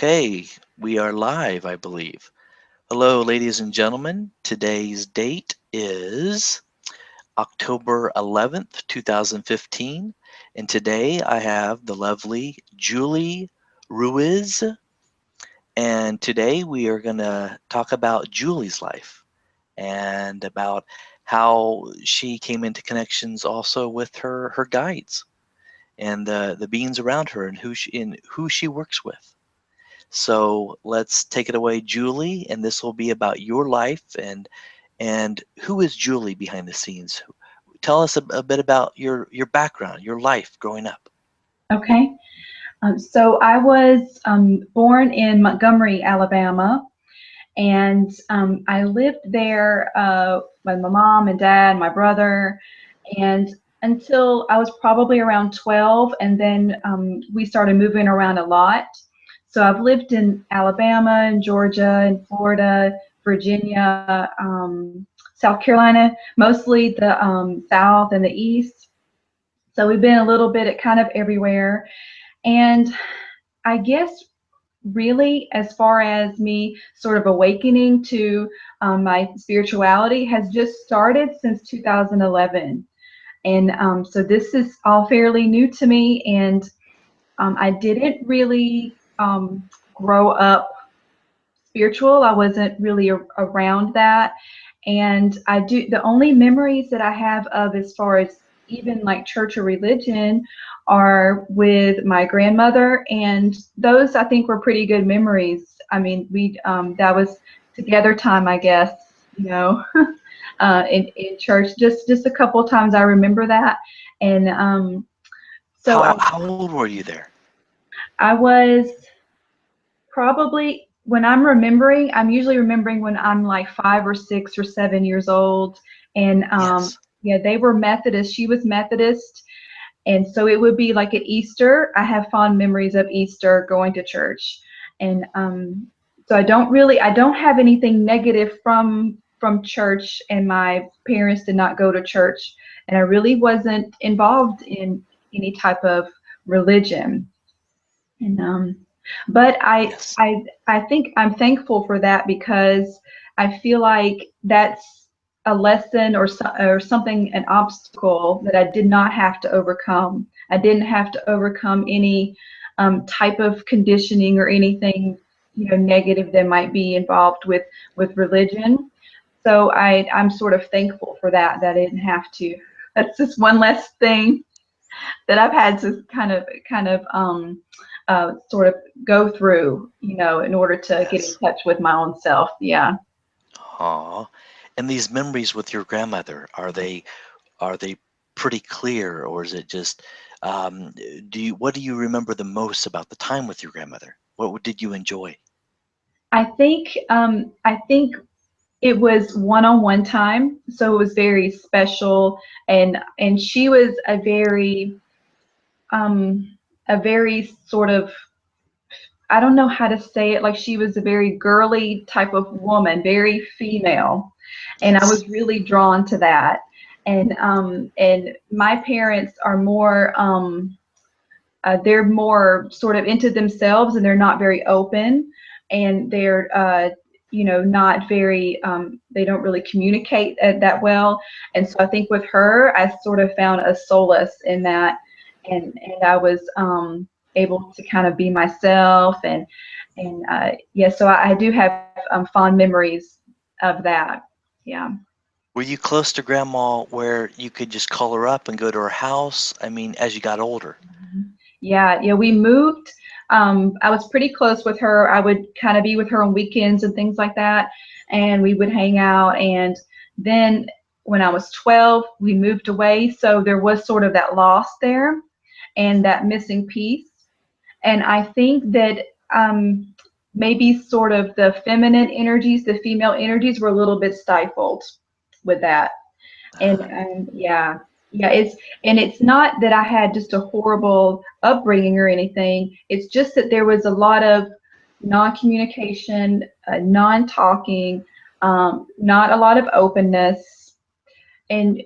Okay, we are live, I believe. Hello, ladies and gentlemen. Today's date is October 11th, 2015, and today I have the lovely Julie Ruiz, and today we are going to talk about Julie's life and about how she came into connections also with her guides and the beings around her and who she works with. So let's take it away, Julie, and this will be about your life and who is Julie behind the scenes? Tell us a bit about your background, your life growing up. Okay. So I was born in Montgomery, Alabama, and I lived there with my mom and dad, my brother, and until I was probably around 12, and then we started moving around a lot. So I've lived in Alabama and Georgia and Florida, Virginia, South Carolina, mostly the South and the East. So we've been a little bit at kind of everywhere. And I guess really, as far as me sort of awakening to my spirituality, has just started since 2011. And so this is all fairly new to me. And I didn't really grow up spiritual. I wasn't really around that. And the only memories that I have of as far as even like church or religion are with my grandmother. And those I think were pretty good memories. I mean, that was together time, I guess, in church. Just a couple of times I remember that. And so How old were you there? I was probably, when I'm usually remembering when I'm like 5 or 6 or 7 years old. And Yes. yeah, they were Methodist. She was Methodist. And so it would be like at Easter. I have fond memories of Easter going to church. And so I don't have anything negative from church, and my parents did not go to church. And I really wasn't involved in any type of religion. And but Yes. I think I'm thankful for that, because I feel like that's a lesson or something, an obstacle that I did not have to overcome. I didn't have to overcome any type of conditioning or anything, negative that might be involved with religion. So I'm sort of thankful for that I didn't have to. That's just one less thing that I've had to sort of go through, in order to get in Yes. touch with my own self. Yeah. Aw. And these memories with your grandmother, are they pretty clear, or is it just what do you remember the most about the time with your grandmother? What did you enjoy? I think it was one-on-one time, so it was very special, and she was a very sort of, I don't know how to say it, like she was a very girly type of woman, very female, and I Yes. was really drawn to that. And my parents are more they're more sort of into themselves, and they're not very open, and they're not very they don't really communicate that well. And so I think with her, I sort of found a solace in that, and I was able to kind of be myself, and yeah, so I do have fond memories of that. Yeah. Were you close to grandma where you could just call her up and go to her house? I mean, as you got older. Yeah, yeah, we moved. I was pretty close with her. I would kind of be with her on weekends and things like that, and we would hang out. And then when I was 12, we moved away, so there was sort of that loss there and that missing piece. And I think that maybe sort of the feminine energies, the female energies, were a little bit stifled with that. And yeah, yeah, it's not that I had just a horrible upbringing or anything. It's just that there was a lot of non-communication, non-talking, not a lot of openness, and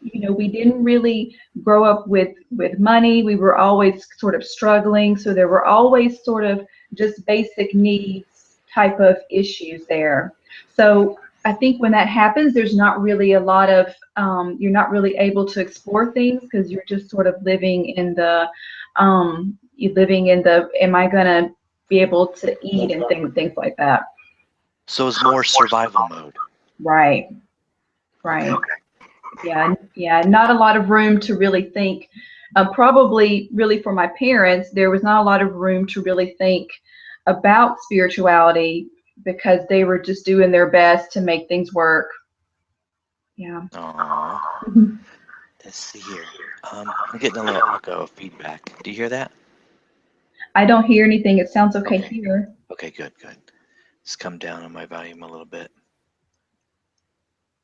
we didn't really grow up with money. We were always sort of struggling, so there were always sort of just basic needs type of issues there. So I think when that happens, there's not really a lot of, you're not really able to explore things because you're just sort of you living in the, am I going to be able to eat and things like that. So it's more survival mode. Right, Okay. right. Yeah, yeah, not a lot of room to really think. Probably, really, for my parents, there was not a lot of room to really think about spirituality because they were just doing their best to make things work. Yeah. Aw. Mhm. Let's see here. I'm getting a little echo of feedback. Do you hear that? I don't hear anything. It sounds okay Okay. here. Okay, good, good. Just come down on my volume a little bit.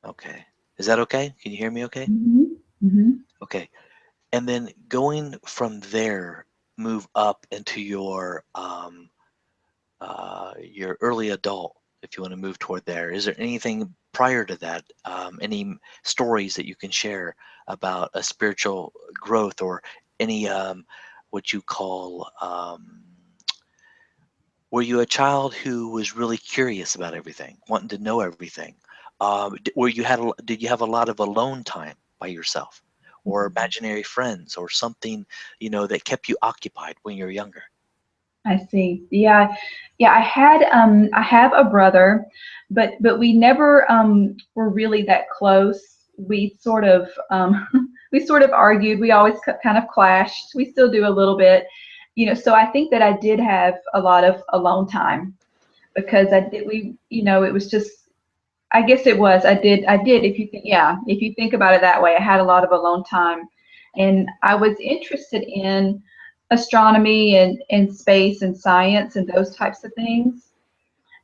Okay. Is that okay? Can you hear me okay? Hmm. Hmm. Okay. And then going from there, move up into your early adult, if you want to move toward there. Is there anything prior to that? Any stories that you can share about a spiritual growth or any what you call were you a child who was really curious about everything, wanting to know everything? Did you have a lot of alone time by yourself, or imaginary friends, or something that kept you occupied when you were younger? I see. Yeah, yeah. I have a brother, but we never were really that close. We sort of we sort of argued. We always kind of clashed. We still do a little bit, So I think that I did have a lot of alone time because I did. It was just. I guess it was. I did. If you think about it that way, I had a lot of alone time, and I was interested in astronomy and space and science and those types of things.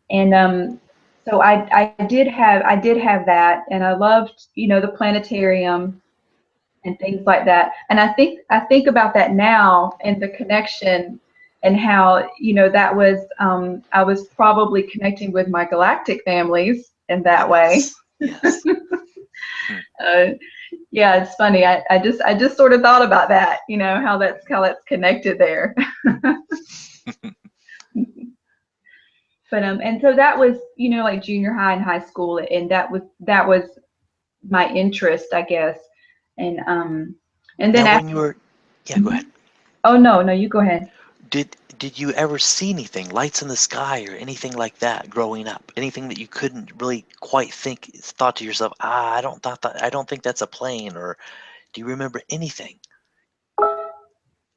And so I did have that, and I loved the planetarium and things like that. And I think about that now and the connection and how that was I was probably connecting with my galactic families in that way. Yes, yes. Hmm. Uh, yeah, it's funny. I just sort of thought about that, how that's connected there. But and so that was like junior high and high school, and that was my interest, I guess. And then Now, when after. you were, yeah, go Mhm. ahead. Oh, no, no, you go ahead. Did you ever see anything, lights in the sky or anything like that growing up? Anything that you couldn't really quite thought to yourself, I don't think that's a plane, or do you remember anything?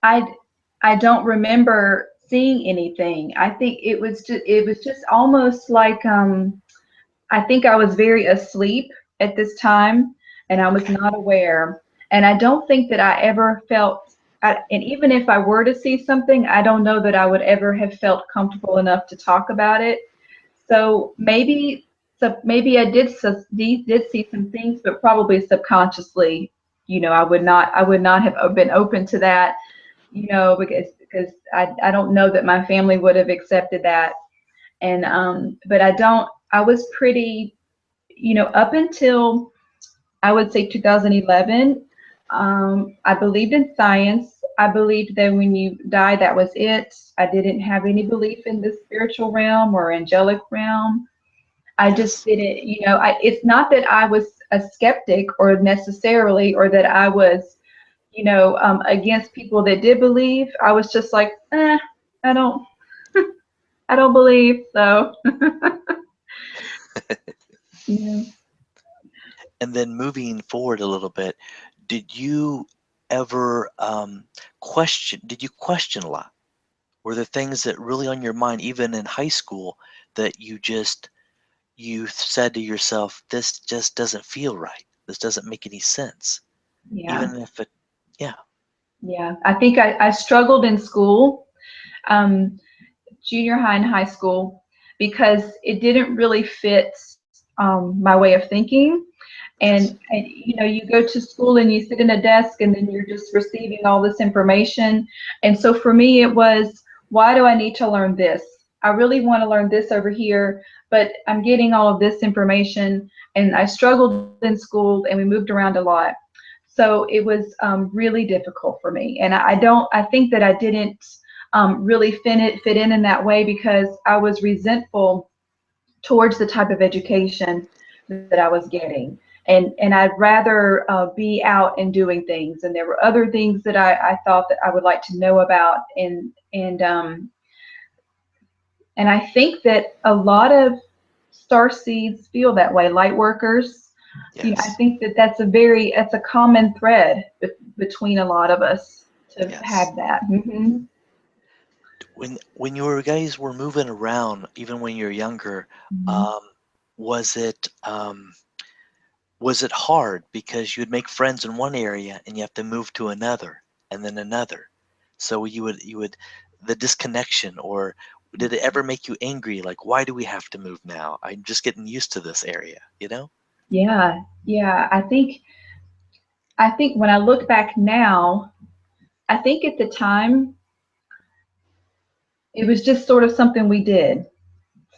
I I don't remember seeing anything. I think it was just almost like I think I was very asleep at this time, and I was Okay. not aware. And I don't think that I ever felt, and even if I were to see something, I don't know that I would ever have felt comfortable enough to talk about it. So maybe I did see some things, but probably subconsciously, I would not have been open to that, because I don't know that my family would have accepted that. And but I was pretty, up until I would say 2011, I believed in science. I believed that when you die, that was it. I didn't have any belief in the spiritual realm or angelic realm. I just Yes. didn't, it's not that I was a skeptic or necessarily, or that I was, against people that did believe. I was just like, I don't, I don't believe. So, yeah. And then moving forward a little bit, did you ever did you question a lot? Were there things that really on your mind, even in high school, that you said to yourself, this just doesn't feel right. This doesn't make any sense. Yeah. Even if it, yeah, Yeah. I think I struggled in school, um, junior high and high school, because it didn't really fit my way of thinking. yes, And you go to school and you sit in a desk and then you're just receiving all this information. And so for me, it was, why do I need to learn this? I really want to learn this over here, but I'm getting all of this information. And I struggled in school and we moved around a lot. So it was really difficult for me. And I think that I didn't really fit in that way because I was resentful towards the type of education that I was getting. And I'd rather be out and doing things. And there were other things that I thought that I would like to know about. And I think that a lot of star seeds feel that way, light workers. I Yes. think that that's a common thread between a lot of us to have Yes. that. Hmm. When you guys were moving around, even when you were younger, Hmm. um, was it um, was it hard because you'd make friends in one area and you have to move to another and then another? So you would the disconnection, or did it ever make you angry? Like, why do we have to move now? I'm just getting used to this area, you know? Yeah, yeah. I think when I look back now, I think at the time it was just sort of something we did.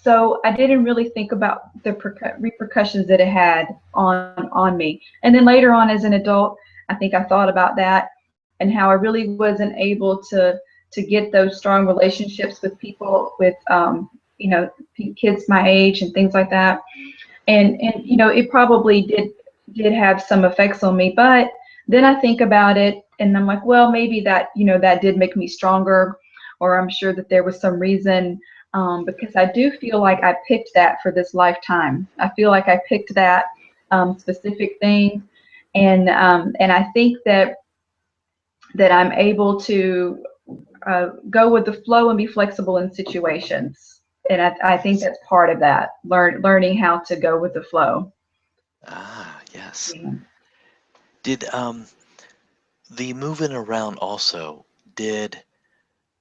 So I didn't really think about the repercussions that it had on me. And then later on as an adult, I think I thought about that and how I really wasn't able to get those strong relationships with people with kids my age and things like that. And it probably did have some effects on me, but then I think about it and I'm like, well, maybe that did make me stronger, or I'm sure that there was some reason, because I do feel like I picked that for this lifetime. I feel like I picked that specific thing, and I think that I'm able to go with the flow and be flexible in situations. And I think Yes. that's part of that, learning how to go with the flow. Ah, yes. Yeah. Did the moving around also, did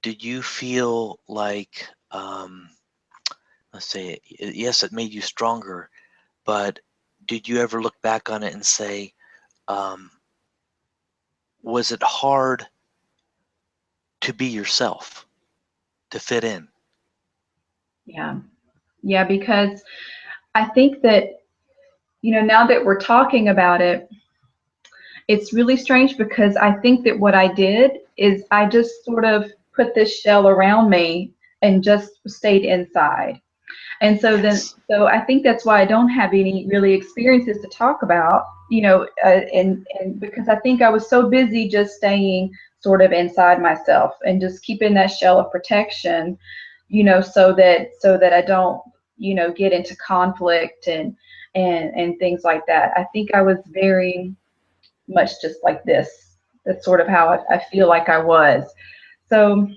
you feel like, let's say, yes, it made you stronger, but did you ever look back on it and say, um, was it hard to be yourself, to fit in? Yeah. Yeah, because I think that, now that we're talking about it, it's really strange because I think that what I did is I just sort of put this shell around me and just stayed inside. And Yes. so I think that's why I don't have any really experiences to talk about, and because I think I was so busy just staying sort of inside myself and just keeping that shell of protection, so that I don't, get into conflict and things like that. I think I was very much just like this. That's sort of how I feel like I was. So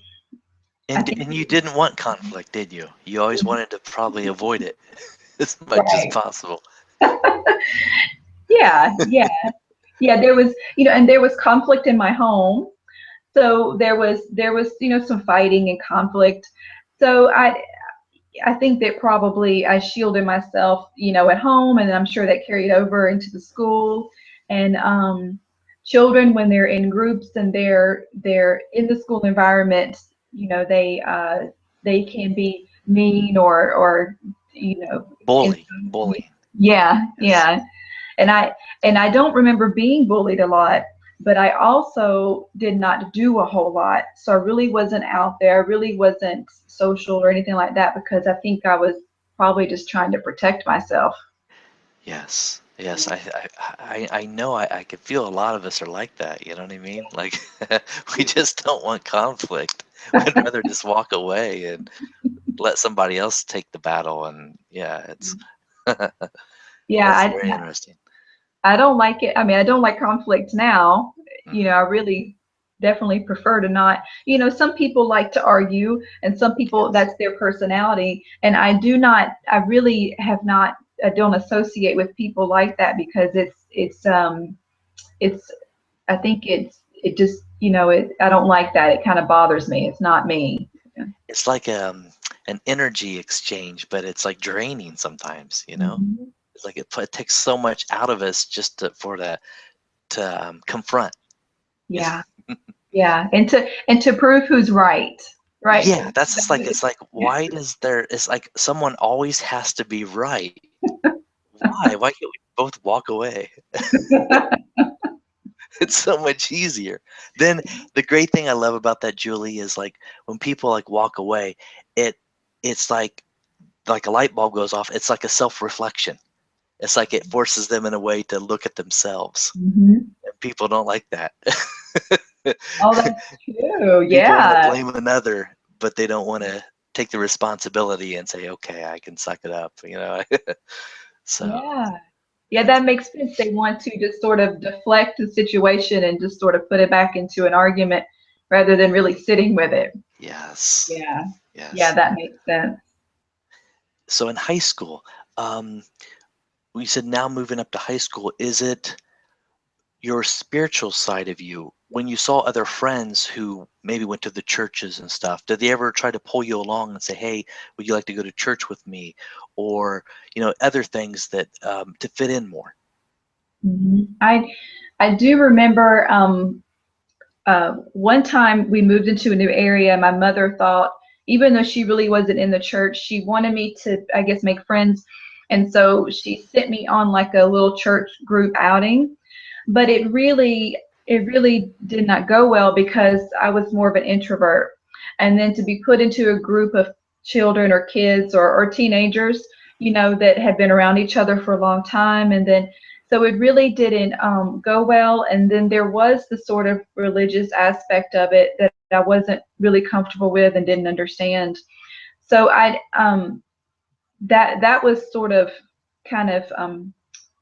I think, And you didn't want conflict, did you? You always wanted to probably avoid it as much as right. possible. Yeah, yeah. Yeah, and there was conflict in my home. So there was some fighting and conflict. So I think that probably I shielded myself, at home, and I'm sure that carried over into the school. And children, when they're in groups and they're in the school environment, they can be mean or in Bullying. yeah, Yes. yeah. And I don't remember being bullied a lot, but I also did not do a whole lot. So I really wasn't out there. I really wasn't social or anything like that because I think I was probably just trying to protect myself. Yes. Yes. I know I could feel a lot of us are like that. You know what I mean? Like, we just don't want conflict. We'd rather just walk away and let somebody else take the battle. And yeah, Yeah, that's very interesting. I don't like it. I mean, I don't like conflict now. I Hmm. really definitely prefer to not. Some people like to argue, and some people Yes. that's their personality. And I do not. I really have not. I don't associate with people like that because it's. I think it just I don't like that. It kind of bothers me. It's not me. It's like an energy exchange, but it's like draining sometimes, you know? Mhm. It's like it takes so much out of us just to confront. You Yeah, know? yeah, and to prove wwho's right, right? Yeah, that's just like, it's like, why does there, it's like someone always has to be right. Why? Why can't we both walk away? It's so much easier. Then the great thing I love about that, Julie, is like when people like walk away, it it's like a light bulb goes off. It's like a self-reflection. It's like it forces them in a way to look at themselves. Hmm. And people don't like that. Oh, that's true. People want to Yeah. blame another, but they don't want to take the responsibility and say, okay, I can suck it up, you know. So Yeah. Yeah, that's that makes sense. They want to just sort of deflect the situation and just sort of put it back into an argument rather than really sitting with it. yes, Yeah. Yeah, yes. that makes sense. So in high school, um, we said now moving up to high school, is it your spiritual side of you when you saw other friends who maybe went to the churches and stuff? Did they ever try to pull you along and say, hey, would you like to go to church with me, or other things that to fit in more? I do remember one time we moved into a new area. My mother thought, even though she really wasn't in the church, she wanted me to, I guess, make friends. And so she sent me on like a little church group outing. But it really did not go well because I was more of an introvert. And then to be put into a group of children or kids or teenagers, that had been around each other for a long time, and then so it really didn't go well. And then there was the sort of religious aspect of it that I wasn't really comfortable with and didn't understand. So that was sort of kind of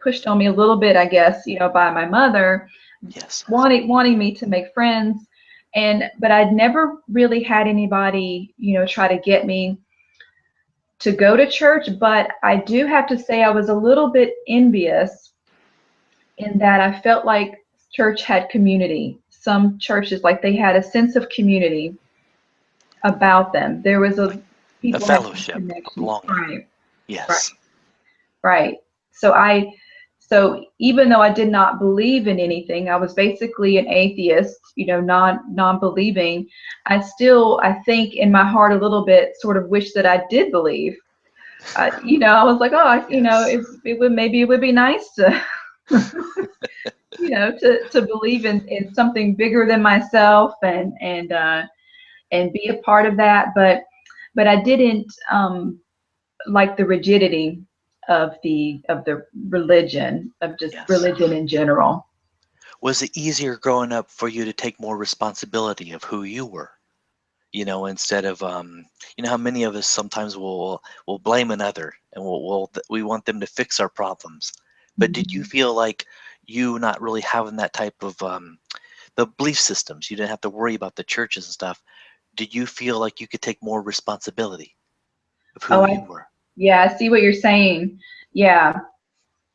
pushed on me a little bit, I guess, by my mother Yes. wanting me to make friends. But I'd never really had anybody, try to get me to go to church. But I do have to say I was a little bit envious in that I felt like church had community. Some churches, like they had a sense of community about them. There was A people had some fellowship, a connection. belonging. Right, right, Yes. right. So so even though I did not believe in anything, I was basically an atheist, non-believing. I think in my heart a little bit sort of wish that I did believe. I was like, oh, Yes. it would be nice to to believe in something bigger than myself and be a part of that. But I didn't like the rigidity of the religion, of just Yes. religion in general. Was it easier growing up for you to take more responsibility of who you were? Instead of how many of us sometimes will blame another, and we want them to fix our problems. But did you Mhm. feel like you not really having that type of the belief systems, you didn't have to worry about the churches and stuff? Did you feel like you could take more responsibility of who Oh, you were? yeah, I see what you're saying. Yeah,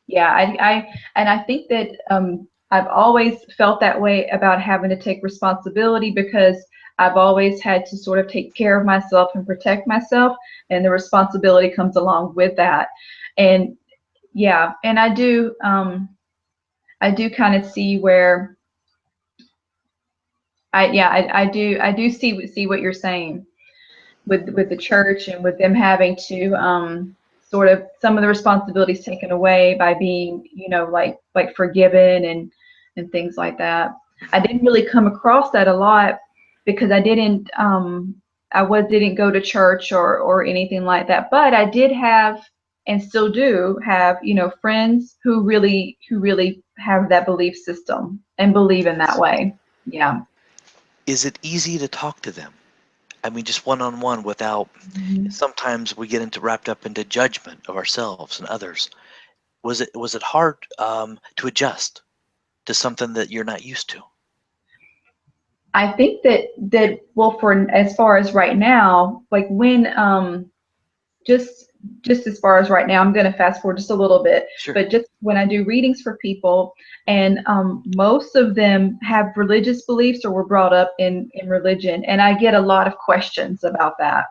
yeah. And I think that I've always felt that way about having to take responsibility because I've always had to sort of take care of myself and protect myself, and the responsibility comes along with that. And yeah, and I do kind of see where I do see what you're saying with the church and with them having to sort of some of the responsibilities taken away by being like forgiven and things like that. I Mhm. didn't really come across that a lot because I didn't go to church or anything like that, but I did have and still do have friends who really have that belief system and believe in that Yes. way. Yeah. Is it easy to talk to them? I mean, just one on one without. Mhm. Sometimes we get into wrapped up into judgment of ourselves and others. Was it hard to adjust to something that you're not used to? I think that well, for as far as right now, like when just just as far as right now, I'm going to fast forward just a little bit, Sure. but just when I do readings for people, and most of them have religious beliefs or were brought up in religion, and I get a lot of questions about that.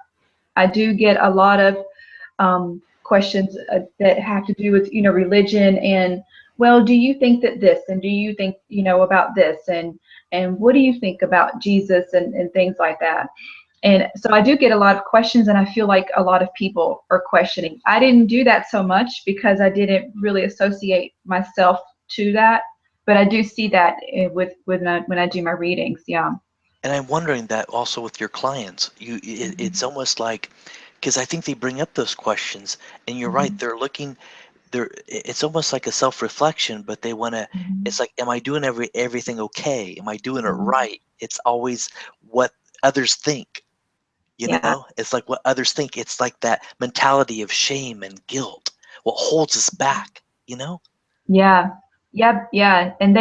I do get a lot of questions that have to do with religion and, well, do you think that this, and do you think about this, and what do you think about Jesus, and things like that. And so I do get a lot of questions, and I feel like a lot of people are questioning. I didn't do that so much because I didn't really associate myself to that, but I do see that with when I do my readings. Yeah. And I'm wondering that also with your clients, it's Mhm. almost like, because I think they bring up those questions, and you're right, Mhm. they're looking, it's almost like a self-reflection, but they want to, Mhm. it's like, am I doing everything okay? Am I doing it Mhm. right? It's always what others think, you Yeah. know? It's like what others think. It's like that mentality of shame and guilt, what holds us back, you know? Yeah. Yep. Yeah. And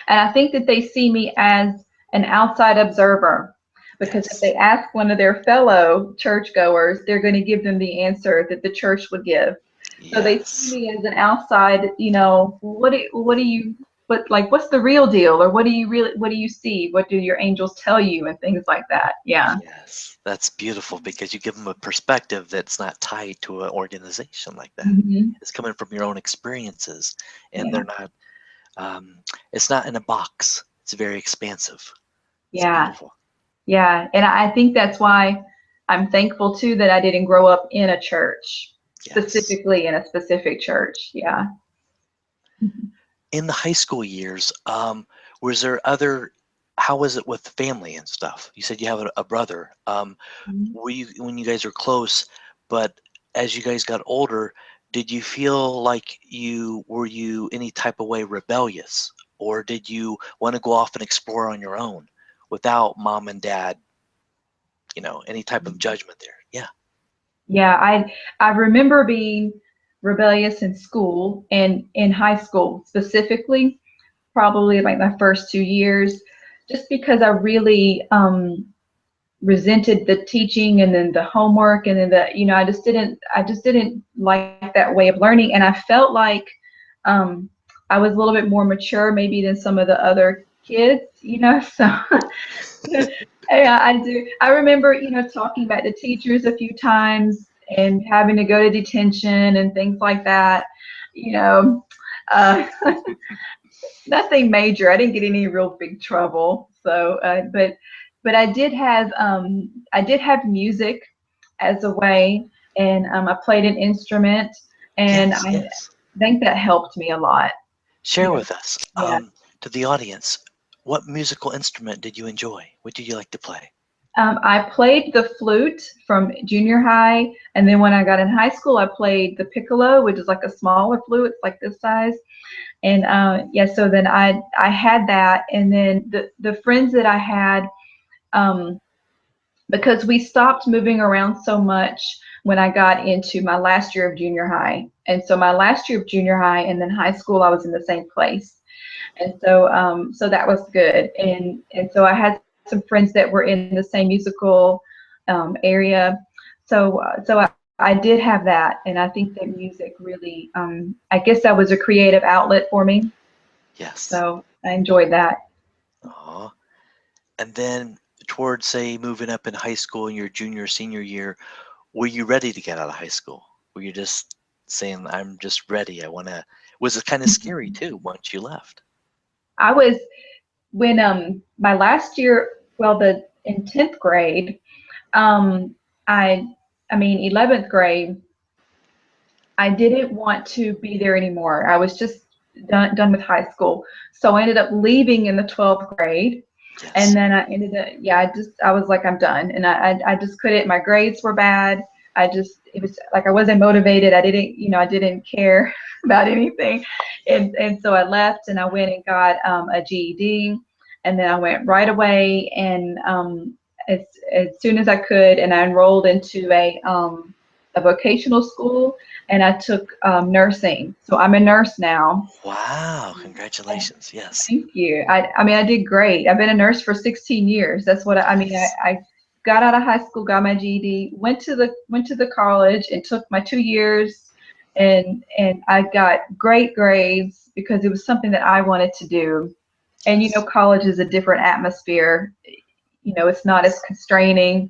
I think that they see me as an outside observer, because if Yes. they ask one of their fellow churchgoers, they're going to give them the answer that the church would give. So they see Yes. me as an outside, what do you, what's the real deal? Or what do you see? What do your angels tell you? And things like that. Yeah. Yes. That's beautiful because you give them a perspective that's not tied to an organization like that. Hmm. It's coming from your own experiences, and Yeah. they're not, um, it's not in a box. It's very expansive. It's Yeah. beautiful. Yeah. And I think that's why I'm thankful too that I didn't grow up in a church, Yes. specifically in a specific church. Yeah. In the high school years, was there other, how was it with family and stuff? You said you have a brother. Mhm. Were you, when you guys were close, but as you guys got older, did you feel like were you any type of way rebellious? Or did you want to go off and explore on your own without mom and dad, any type of judgment there? Yeah. Yeah, I remember being rebellious in school and in high school specifically, probably like my first 2 years, just because I really resented the teaching and then the homework and then I just didn't like that way of learning, and I felt like um, I was a little bit more mature maybe than some of the other kids, so yeah, I do. I remember, talking back to teachers a few times and having to go to detention and things like that. You know, uh, nothing major. I didn't get any real big trouble. So, but I did have music as a way, and I played an instrument, and Yes, I yes. think that helped me a lot. Share You know, with us, yeah. to the audience, what musical instrument did you enjoy? What did you like to play? I played the flute from junior high, and then when I got in high school, I played the piccolo, which is like a smaller flute, it's like this size. And yeah, so then I had that, and then the friends that I had, um, because we stopped moving around so much when I got into my last year of junior high, and so my last year of junior high and then high school, I was in the same place. And so that was good. And so I had some friends that were in the same musical area. So I did have that, and I think that music really, I guess that was a creative outlet for me. Yes. So I enjoyed that. Aw. And then towards, say, moving up in high school in your junior, senior year, were you ready to get out of high school? Were you just saying, I'm just ready, I want to, was it kind of scary too once you left? I was when my last year, well, the in 10th grade, um, I I mean 11th grade, I didn't want to be there anymore. I was just done with high school. So I ended up leaving in the 12th grade. And Yes. then I ended up, yeah, I was like, I'm done. And I just couldn't, my grades were bad. It was like I wasn't motivated. I didn't care about anything. And so I left and I went and got a GED. And then I went right away and as, as soon as I could, and I enrolled into a vocational school, and I took nursing. So I'm a nurse now. Wow, And congratulations. Yes. thank you. I mean, I did great. I've been a nurse for 16 years. That's what I mean. Yes. I got out of high school, got my GED, went to the college, and took my 2 years, and I got great grades because it was something that I wanted to do. And Yes. college is a different atmosphere. It's not as Yes. constraining,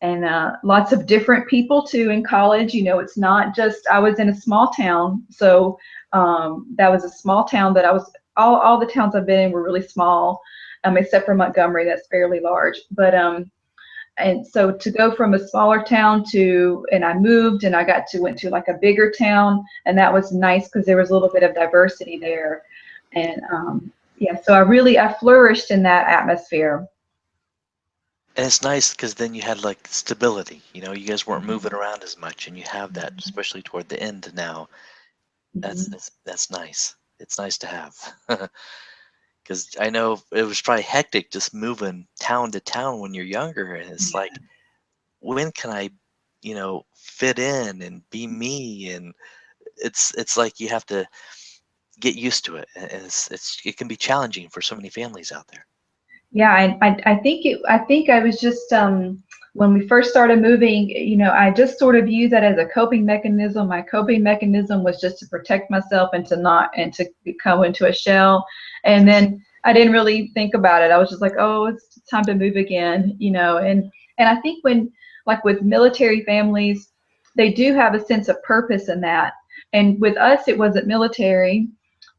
and lots of different people too in college. It's not just, I was in a small town, so that was a small town that I was. All the towns I've been in were really small, except for Montgomery, that's fairly large. But and so to go from a smaller town and I moved and I went to like a bigger town, and that was nice because there was a little bit of diversity there, and yeah. So I flourished in that atmosphere. And it's nice because then you had like stability. You guys weren't Mhm. moving around as much, and you have that, especially toward the end now. That's Mhm. that's that's nice. It's nice to have. Because I know it was probably hectic just moving town to town when you're younger, and it's like, when can I, fit in and be me? And it's like you have to get used to it, and it can be challenging for so many families out there. Yeah, I think I was just when we first started moving, I just sort of used that as a coping mechanism. My coping mechanism was just to protect myself and to come into a shell. And then I didn't really think about it. I was just like, oh, it's time to move again, and I think when, like with military families, they do have a sense of purpose in that. And with us, it wasn't military.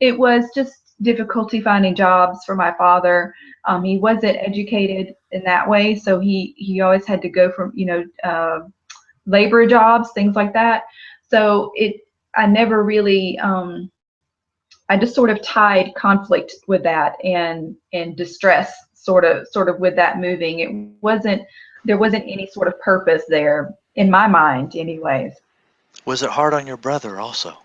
It was just difficulty finding jobs for my father. He wasn't educated in that way, so he always had to go from labor jobs, things like that. So I never really I just sort of tied conflict with that and distress sort of with that moving. There wasn't any sort of purpose there in my mind, anyways. Was it hard on your brother also?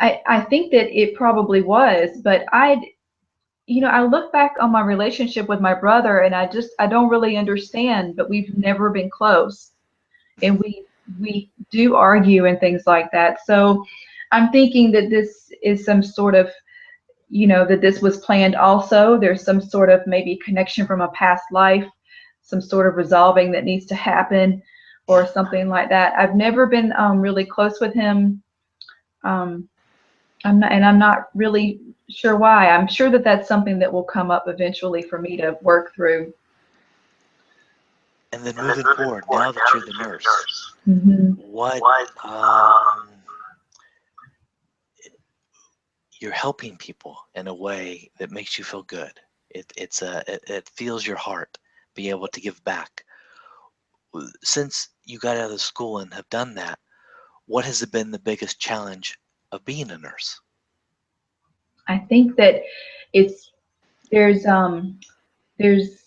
I think that it probably was, but I look back on my relationship with my brother and I don't really understand, but we've never been close. And we do argue and things like that. So I'm thinking that this is some sort of, that this was planned also. There's some sort of maybe connection from a past life, some sort of resolving that needs to happen or Yeah. something like that. I've never been really close with him. Um, I'm not really sure why. I'm sure that that's something that will come up eventually for me to work through. And then moving forward, now that you're the nurse, Hmm. what you're helping people in a way that makes you feel good. It feels your heart being able to give back. Since you got out of school and have done that, what has been the biggest challenge of being a nurse? I think that it's there's there's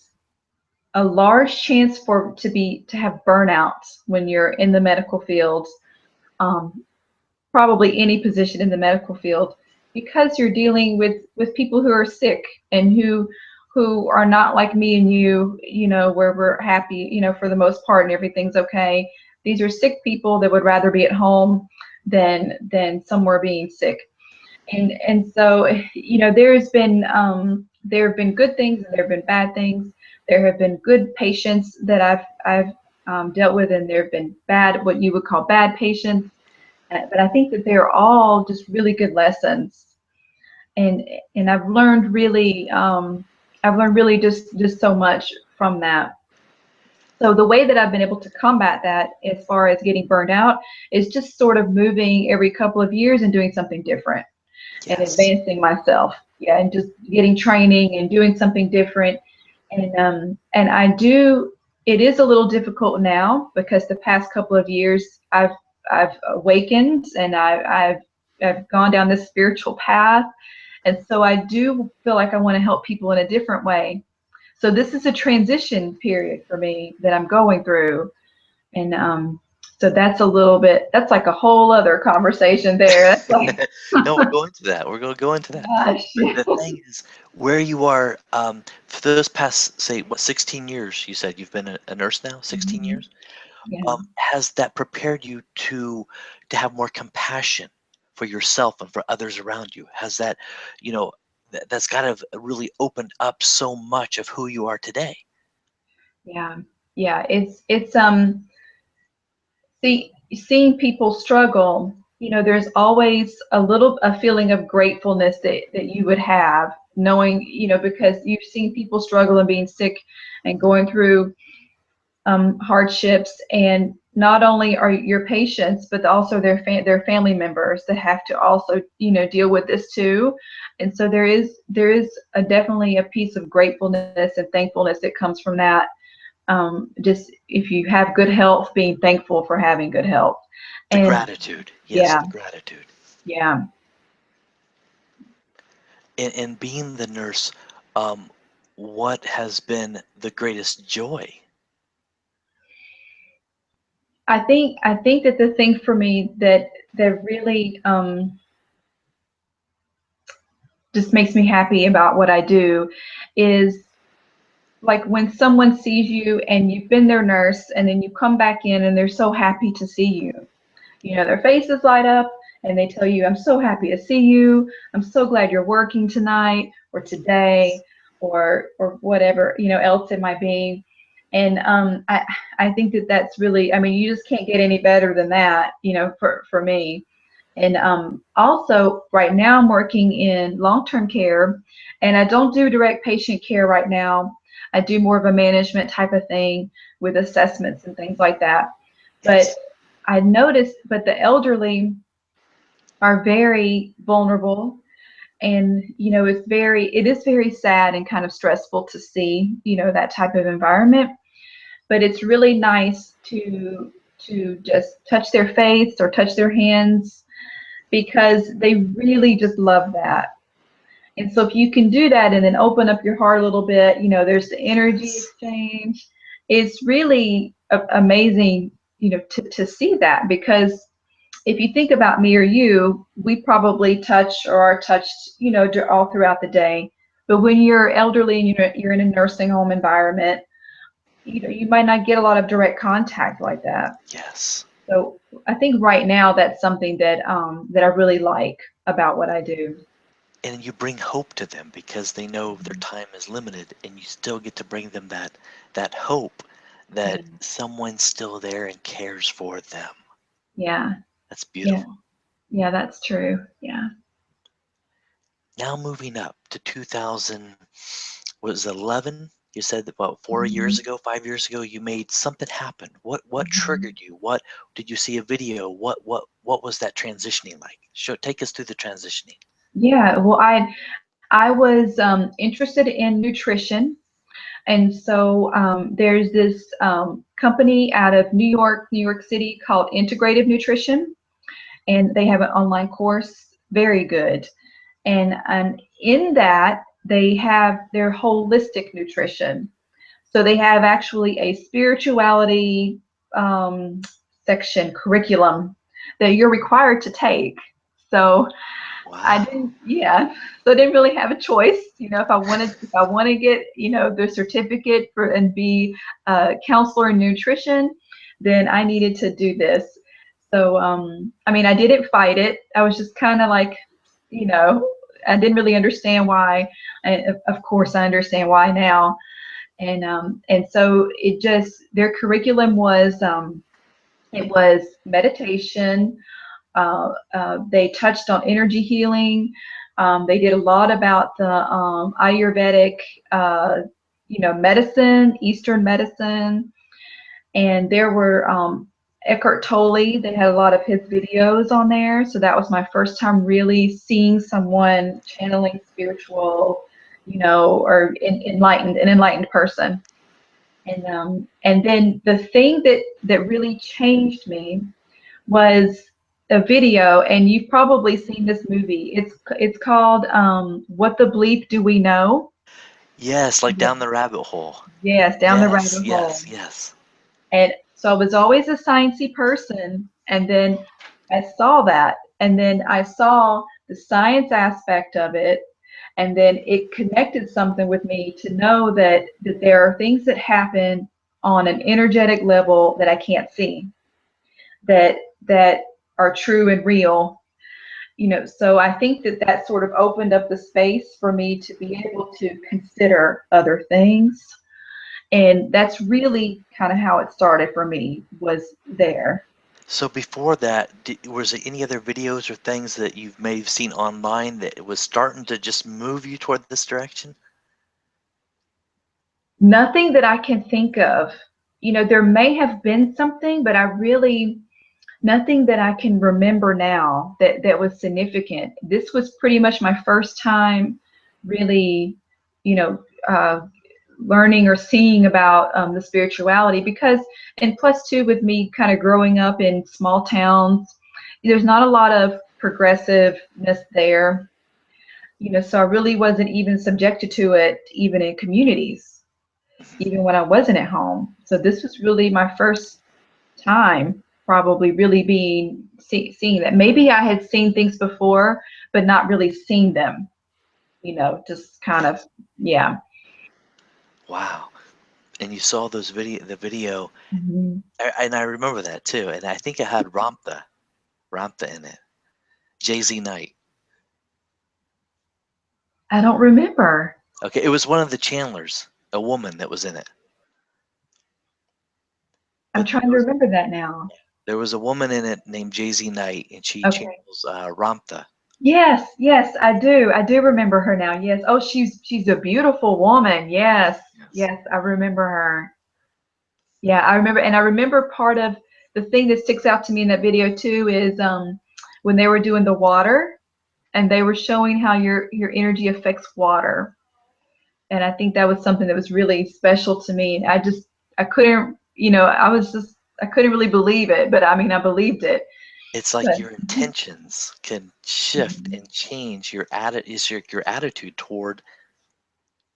a large chance to have burnouts when you're in the medical field. Um, Probably any position in the medical field, because you're dealing with people who are sick and who are not like me and you, where we're happy, for the most part and everything's okay. These are sick people that would rather be at home than somewhere being sick. And so, there have been good things and there have been bad things. There have been good patients that I've dealt with, and there have been bad, what you would call bad patients. But I think that they're all just really good lessons, and and I've learned really just so much from that. So the way that I've been able to combat that, as far as getting burned out, is just sort of moving every couple of years and doing something different and Yes. advancing myself. Yeah, and just getting training and doing something different. And I do. It is a little difficult now because the past couple of years I've awakened and I've gone down this spiritual path, and so I do feel like I want to help people in a different way. So this is a transition period for me that I'm going through, and so that's a little bit. That's like a whole other conversation there. That's like, No, we'll go into that. We're going to go into that. gosh, But yeah. the thing is, where you are, for those past, say, what, 16 years, you said you've been a nurse now, 16 Mhm. years? Yeah. Has that prepared you to have more compassion for yourself and for others around you? Has that, you know, that's got to have really opened up so much of who you are today? Yeah, yeah, it's seeing people struggle, there's always a feeling of gratefulness that you would have, knowing, because you've seen people struggle and being sick and going through hardships, and not only are your patients, but also their family members that have to also, deal with this too. And so there is definitely a piece of gratefulness and thankfulness that comes from that. Just if you have good health, being thankful for having good health. The And gratitude. Yes, yeah, the gratitude. yeah. And being the nurse, um, what has been the greatest joy? I think that the thing for me that really just makes me happy about what I do is like when someone sees you and you've been their nurse and then you come back in and they're so happy to see you. You know, their faces light up and they tell you, I'm so happy to see you. I'm so glad you're working tonight or today or whatever, else it might be. And I think that that's really, I mean, you just can't get any better than that, for me. And also, right now, I'm working in long-term care, and I don't do direct patient care right now. I do more of a management type of thing with assessments and things like that. But Yes. I noticed, but the elderly are very vulnerable, and it is very sad and kind of stressful to see, that type of environment. But it's really nice to just touch their face or touch their hands because they really just love that. And so if you can do that and then open up your heart a little bit, there's the energy Yes. exchange. It's really amazing, to see that because if you think about me or you, we probably touch or are touched, all throughout the day. But when you're elderly and you're in a nursing home environment, you might not get a lot of direct contact like that. Yes. So I think right now that's something that I really like about what I do. And you bring hope to them because they know their time is limited, and you still get to bring them that hope Yeah, that someone's still there and cares for them. yeah, That's yeah, beautiful. yeah. That's true. Yeah. Now moving up to 2000, was it 11? You said that about 4 years Mhm, ago, 5 years ago, you made something happen. What mhm. triggered you? What did you see a video? What was that transitioning like? Take us through the transitioning. Yeah. Well, I was interested in nutrition, and so there's this company out of New York City called Integrative Nutrition, and they have an online course, very good. And in that they have their holistic nutrition. So they have actually a spirituality um, section curriculum that you're required to take. So I Wow. didn't, yeah. So I didn't really have a choice. If I want to get, the certificate for and be a counselor in nutrition, then I needed to do this. So, I mean, I didn't fight it. I was just kind of like, you know, I didn't really understand why. Of course, I understand why now. And so it just their curriculum was it was meditation, they touched on energy healing. They did a lot about the Ayurvedic, uh, medicine, Eastern medicine, and there were Eckhart Tolle. They had a lot of his videos on there, so that was my first time really seeing someone channeling spiritual, or an enlightened person. And then the thing that really changed me was a video, and you've probably seen this movie. It's called What the Bleep Do We Know? Yes, like down the rabbit hole. Yes, Down the Yes, Rabbit yes, Hole. yes. And so I was always a sciencey person, and then I saw that, and then I saw the science aspect of it, and then it connected something with me to know that there are things that happen on an energetic level that I can't see, that that are true and real. So I think that sort of opened up the space for me to be able to consider other things, and that's really kind of how it started for me, was there. So before that, was there any other videos or things that you may have seen online that was starting to just move you toward this direction? Nothing that I can think of. There may have been something, but I really nothing that I can remember now that was significant. This was pretty much my first time really, you know, uh, learning or seeing about the spirituality, because, and plus two, with me kind of growing up in small towns, there's not a lot of progressiveness there. So I really wasn't even subjected to it, even in communities, Mhm. even when I wasn't at home. So this was really my first time, probably really seeing that. Maybe I had seen things before, but not really seen them. Just kind of, Yes. yeah. Wow. And you saw the video, Mhm. and I remember that too. And I think it had Ramtha in it. Jay-Z Knight. I don't remember. Okay, it was one of the Chandlers, a woman that was in it. I'm But trying to remember that now. there was a woman in it named Jay-Z Knight, and she Okay. channels Ramtha. Yes, yes, I do. I do remember her now. Yes. Oh, she's a beautiful woman. Yes. Yes. Yes, I remember her. Yeah, I remember, and I remember part of the thing that sticks out to me in that video too is when they were doing the water and they were showing how your energy affects water. And I think that was something that was really special to me. I couldn't, I couldn't really believe it, but I mean, I believed it. It's like But your intentions can shift mhm, and change your attitude toward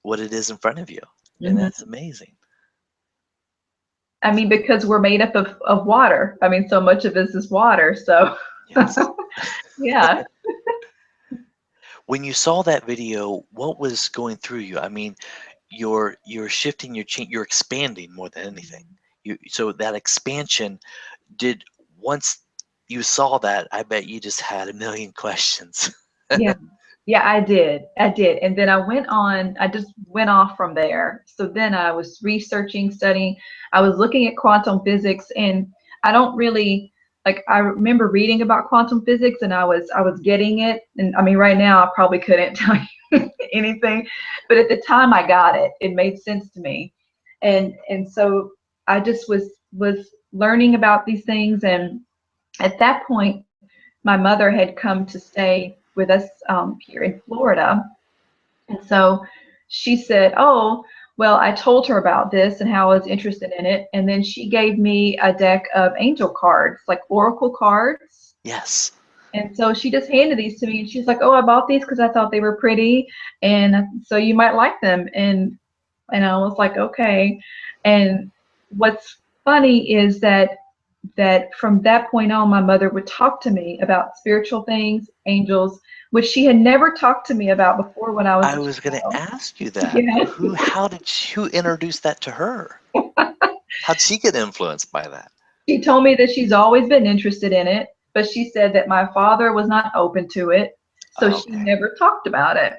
what it is in front of you, and mhm. that's amazing. I mean, because we're made up of water. I mean, so much of this is water. So, Yes. yeah. When you saw that video, what was going through you? I mean, you're shifting, you're expanding more than anything. So that expansion did once you saw that, I bet you just had a million questions. Yeah. Yeah, I did. I did. And then I just went off from there. So then I was researching, studying. I was looking at quantum physics, and I don't really like I remember reading about quantum physics, and I was getting it. And I mean right now I probably couldn't tell you anything, but at the time I got it. It made sense to me. And so I just was learning about these things, and at that point my mother had come to stay with us here in Florida. And so she said, "Oh, well, I told her about this and how I was interested in it." And then she gave me a deck of angel cards, like oracle cards. Yes. And so she just handed these to me and she's like, "Oh, I bought these because I thought they were pretty. And so you might like them." And I was like, "Okay." And what's funny is that from that point on, my mother would talk to me about spiritual things, angels, which she had never talked to me about before when I was I a was going to child. ask you that. Yeah. Who introduced that to her? How'd she get influenced by that? She told me that she's always been interested in it, but she said that my father was not open to it, so she Okay. never talked about it.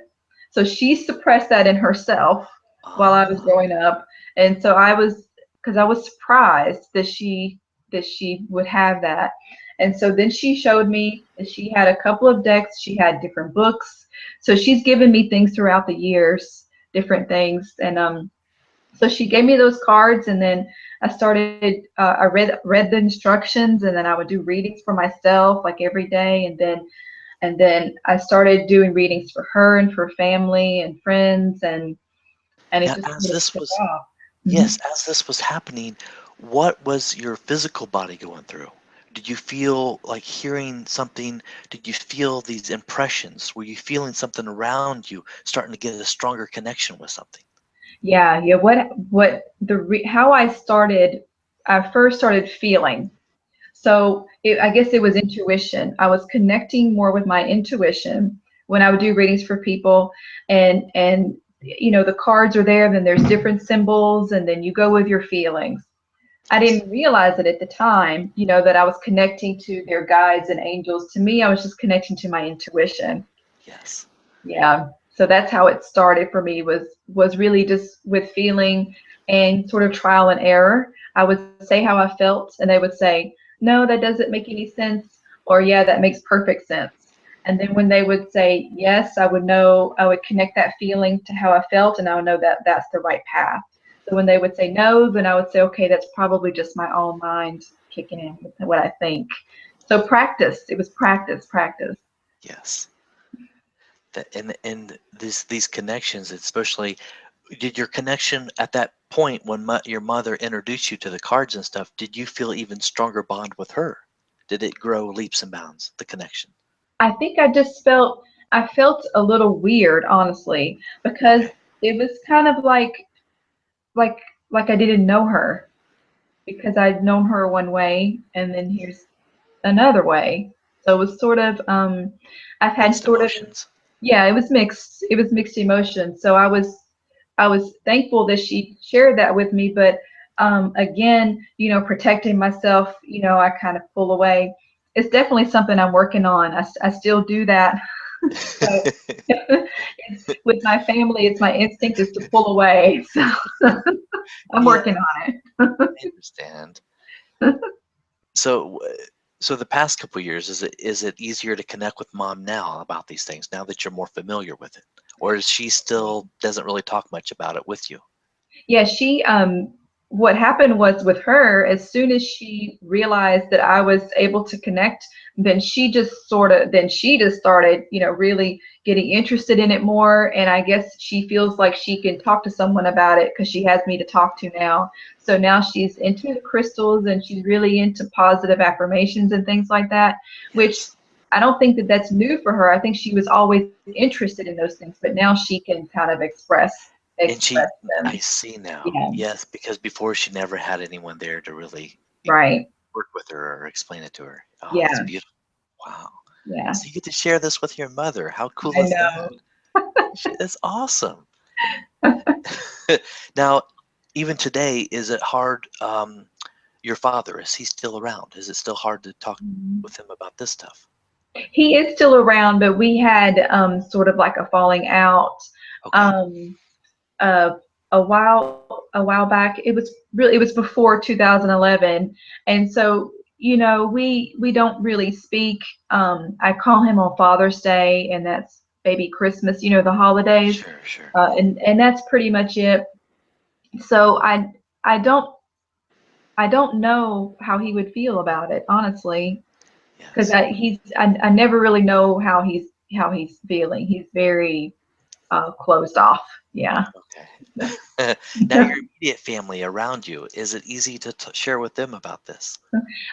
So she suppressed that in herself while I was Oh, growing up, and so because I was surprised that she would have that. And so then she showed me that she had a couple of decks, she had different books. So she's given me things throughout the years, different things. And so she gave me those cards, and then I started. I read the instructions, and then I would do readings for myself like every day, and then I started doing readings for her and for family and friends, and it now just as sort of this took was off. Hmm. yes, as this was happening, what was your physical body going through? Did you feel like hearing something? Did you feel these impressions? Were you feeling something around you, starting to get a stronger connection with something? Yeah, yeah. How I started? I first started feeling. So I guess it was intuition. I was connecting more with my intuition when I would do readings for people, and the cards are there. Then there's different symbols, and then you go with your feelings. I Yes. didn't realize it at the time, that I was connecting to their guides and angels. To me, I was just connecting to my intuition. Yes. Yeah. So that's how it started for me was really just with feeling and sort of trial and error. I would say how I felt and they would say, "No, that doesn't make any sense," or "Yeah, that makes perfect sense." And then when they would say yes, I would connect that feeling to how I felt and I would know that that's the right path. So when they would say no, then I would say, "Okay, that's probably just my own mind kicking in with what I think." So practice. It was practice, practice. Yes. And these connections, especially, did your connection at that point when your mother introduced you to the cards and stuff, did you feel even stronger bond with her? Did it grow leaps and bounds, the connection? I think I just felt I felt a little weird, honestly, because Okay. it was kind of like like I didn't know her because I'd known her one way and then here's another way. So it was sort of I've had Mixed sort of emotions. yeah, it was mixed. It was mixed emotions. So I was thankful that she shared that with me, but again, protecting myself, I kind of pull away. It's definitely something I'm working on. I still do that. So with my family, it's my instinct is to pull away. So I'm Yeah, working on I understand. So, so the past couple years, is it easier to connect with mom now about these things now that you're more familiar with it, or is she it. still doesn't really talk much about it with you? Yeah, what happened was with her, as soon as she realized that I was able to connect, then she just started, really getting interested in it more. And I guess she feels like she can talk to someone about it because she has me to talk to now. So now she's into the crystals and she's really into positive affirmations and things like that, which Yes. I don't think that that's new for her. I think she was always interested in those things, but now she can kind of And express she, I them. see now. Yeah, Yes, because before she never had anyone there to really right. work with her or explain it to her. Oh, that's Yeah, beautiful. Wow. yeah. So you get to share this with your mother. How cool I is that? know. That's awesome. Now, even today, is it hard? Your father, is he still around? Is it still hard to talk with him about this stuff? He is still around, but we had sort of like a falling out Okay. um, uh, a while back. It was before 2011, and so we don't really speak. I call him on Father's Day, and that's maybe Christmas. The holidays, Sure, sure. and that's pretty much it. So I don't I don't know how he would feel about it, honestly, because Yes. I never really know how he's feeling. He's very closed off. Yeah. Okay. Now, your immediate family around you, is it easy to share with them about this?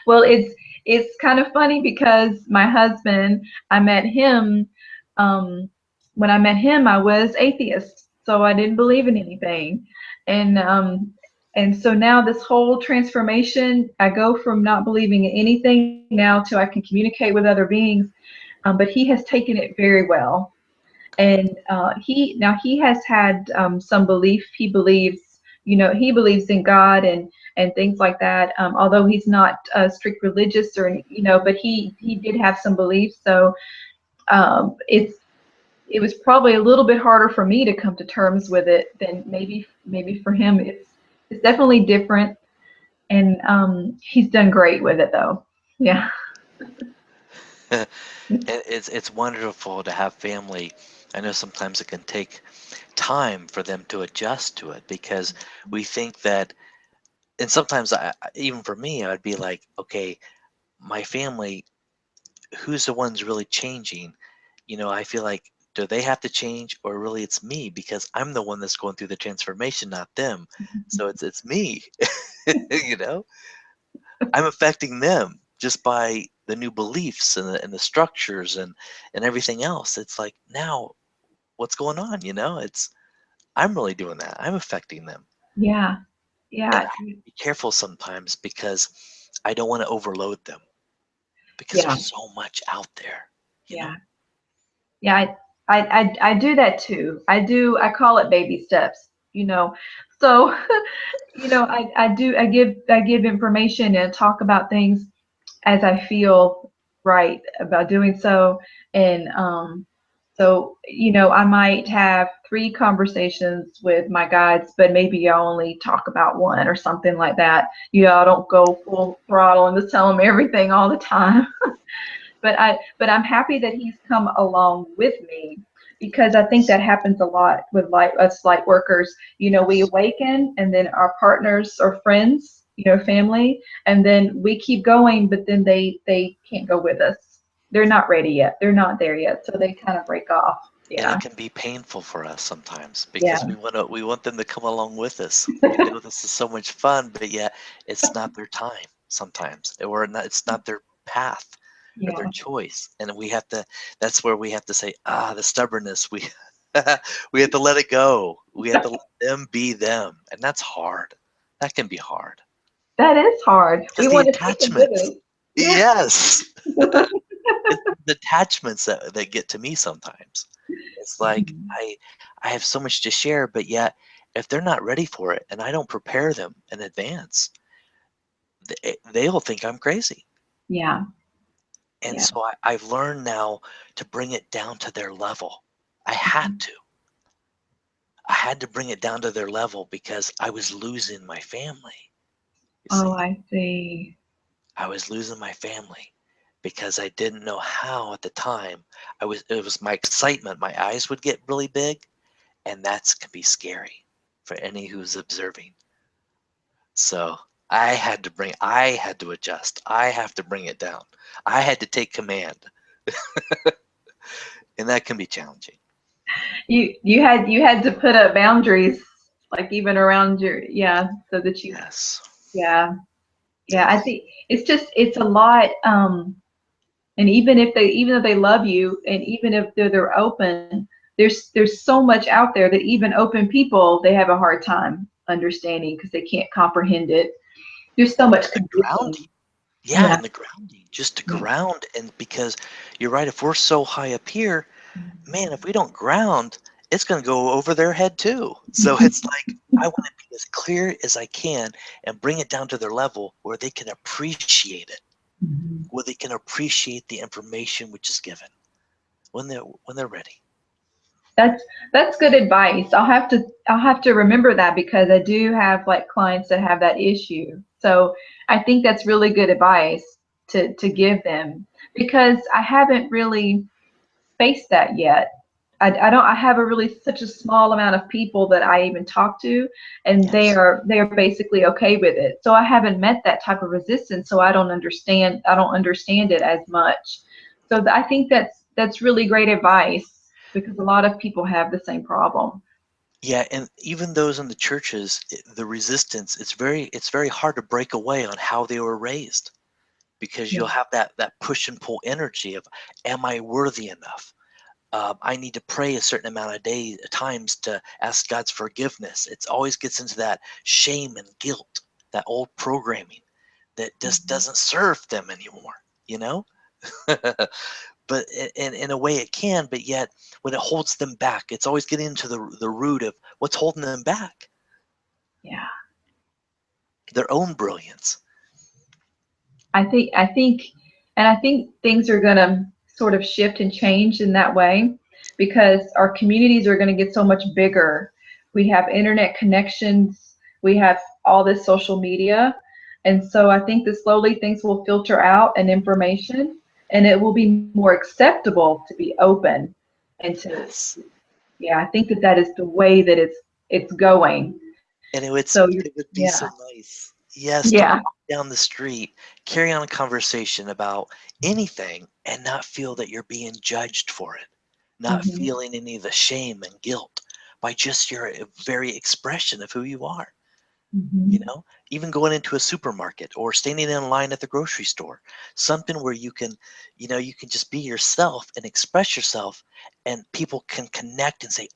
Well, it's kind of funny because my husband, I met him um, when I met him, I was atheist, so I didn't believe in anything, and and so now this whole transformation, I go from not believing in anything now to I can communicate with other beings. But he has taken it very well, and he has had some belief. He believes in God and things like that. Although he's not strict religious but he did have some beliefs. So it was probably a little bit harder for me to come to terms with it than maybe for him. It's definitely different, and he's done great with it though. Yeah. It's wonderful to have family. I know sometimes it can take time for them to adjust to it because we think that, and sometimes even for me, I'd be like, okay, my family, who's the ones really changing? I feel like, do they have to change, or really it's me because I'm the one that's going through the transformation, not them. So it's me. you know, I'm affecting them just by the new beliefs and the structures and everything else. It's like, now what's going on? It's I'm really doing that. I'm affecting them. Yeah. And Yeah. I have to be careful sometimes because I don't want to overload them because Yeah. there's so much out there, you Yeah. know? Yeah, I do that too. I call it baby steps, So, I give information and talk about things as I feel right about doing so. And so, I might have 3 conversations with my guides, but maybe I only talk about one or something like that. I don't go full throttle and just tell them everything all the time. But I'm happy that he's come along with me because I think Yes. that happens a lot with us light workers. We Yes. awaken and then our partners or friends, family, and then we keep going, but then they can't go with us. They're not ready yet. They're not there yet, so they kind of break off. And Yeah. it can be painful for us sometimes Yeah. because we want them to come along with us. We know this is so much fun, but yet it's not their time sometimes, or not, it's not their path. or their Yeah. choice. And we have to, that's where we have to say, the stubbornness, we, we have to let it go. We have to let them be them. And that's hard. That can be hard. That is hard. We Because the want to take them with attachments, us. Yeah. yes, it's the attachments that get to me sometimes. It's like Mhm. I have so much to share, but yet if they're not ready for it and I don't prepare them in advance, they'll think I'm crazy. Yeah. And Yeah. so I've learned now to bring it down to their level. I had Mhm. to. I had to bring it down to their level because I was losing my family. You Oh, see, I see. I was losing my family because I didn't know how at the time. It was my excitement. My eyes would get really big, and that's can be scary for any who's observing. So I had to adjust. I have to bring it down. I had to take command, and that can be challenging. You had to put up boundaries, like even around your, yeah, so that you, Yes, yeah, yeah. I yes, think it's a lot. And even if they love you, and even if they're open, there's so much out there that even open people, they have a hard time understanding because they can't comprehend it. There's so much and the conditioning. grounding. Yeah, Yeah. and the grounding, just to Yeah. ground, and because you're right, if we're so high up here, man, if we don't ground, it's going to go over their head too. So it's like I want to be as clear as I can and bring it down to their level where they can appreciate it, Mhm. where they can appreciate the information which is given when they're ready. That's that's good advice. I'll have to remember that because I do have like clients that have that issue. So I think that's really good advice to give them because I haven't really faced that yet. I have a really such a small amount of people that I even talk to, and Yes. they are basically okay with it. So I haven't met that type of resistance, so I don't understand it as much. So I think that's really great advice because a lot of people have the same problem. Yeah, and even those in the churches, the resistance, it's very hard to break away on how they were raised because Yeah. you'll have that push and pull energy of, am I worthy enough? I need to pray a certain amount of times to ask God's forgiveness. It always gets into that shame and guilt, that old programming that just Mhm. doesn't serve them anymore, you know? But in a way it can, but yet when it holds them back, it's always getting into the root of what's holding them back, Yeah. their own brilliance. I think things are going to sort of shift and change in that way because our communities are going to get so much bigger. We have internet connections, we have all this social media, and so I think that slowly things will filter out and information, and it will be more acceptable to be open and to, Yes. yeah, I think that that is the way that it's going. And So you're, it would be yeah, so nice, yes, to yeah. walk down the street, carry on a conversation about anything, and not feel that you're being judged for it, not Hmm. feeling any of the shame and guilt by just your very expression of who you are. You Hmm. know, even going into a supermarket or standing in line at the grocery store, something where you can, you can just be yourself and express yourself, and people can connect and say,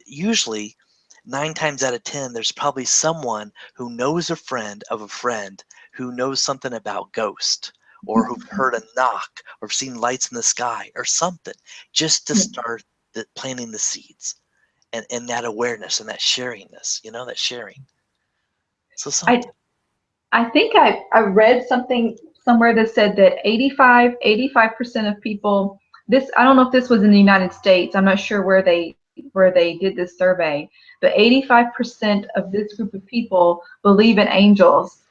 usually 9 times out of 10, there's probably someone who knows a friend of a friend who knows something about ghost, or who've heard a knock or seen lights in the sky or something, just to start planting the seeds, and that awareness and that sharingness, that sharing. So I something. I think I read something somewhere that said that 85% of people, this, I don't know if this was in the United States. I'm not sure where they did this survey, but 85% of this group of people believe in angels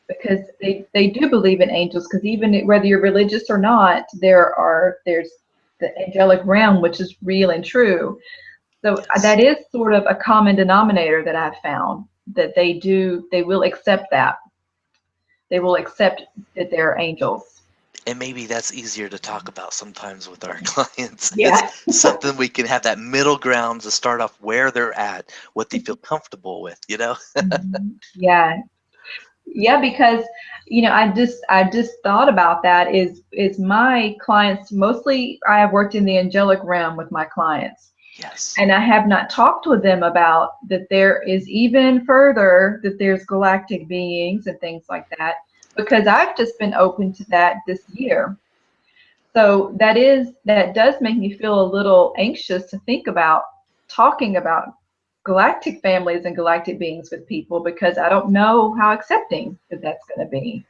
because they do believe in angels because even whether you're religious or not, there's the angelic realm, which is real and true. So Yes. that is sort of a common denominator that I've found, that they will accept that. They will accept that they're angels. And maybe that's easier to talk about sometimes with our clients. It's Yeah. something we can have that middle ground to start off where they're at, what they feel comfortable with, Mhm. Yeah. Yeah, because I just thought about that is my clients mostly I have worked in the angelic realm with my clients. Yes. And I have not talked with them about that there is even further, that there's galactic beings and things like that, because I've just been open to that this year. So that does make me feel a little anxious to think about talking about galactic families and galactic beings with people, because I don't know how accepting that that's going to be.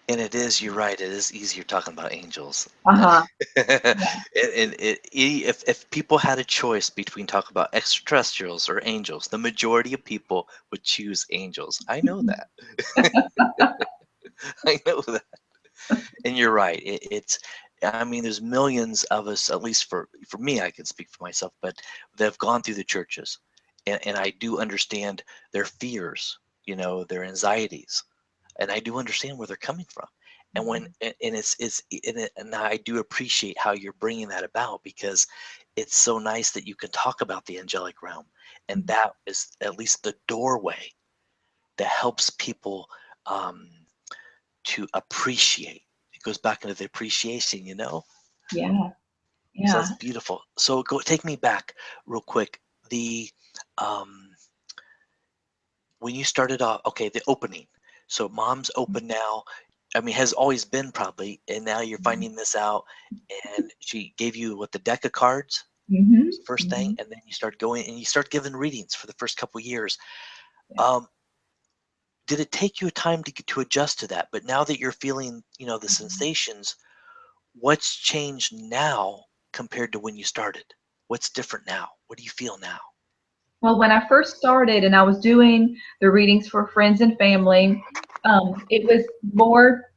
And it is, you're right, it is easier talking about angels. Uh-huh. And Yeah. if people had a choice between talking about extraterrestrials or angels, the majority of people would choose angels. I know that. I know that. And you're right. I mean, there's millions of us, at least for me, I can speak for myself, but that have gone through the churches. And I do understand their fears, their anxieties, and I do understand where they're coming from. And when and and I do appreciate how you're bringing that about, because it's so nice that you can talk about the angelic realm, and that is at least the doorway that helps people um, to appreciate. It goes back into the appreciation. Yeah. So Yeah. that's beautiful. So go take me back real quick. The um, when you started off, okay, the opening. So mom's open now. I mean, has always been probably, and now you're finding this out. And she gave you what, the deck of cards Mm-hmm. was the first thing, Mm-hmm. and then you start going and you start giving readings for the first couple years. Yeah. Um, did it take you a time to get to adjust to that? But now that you're feeling, the sensations, what's changed now compared to when you started? What's different now? What do you feel now? Well, when I first started and I was doing the readings for friends and family, it was more,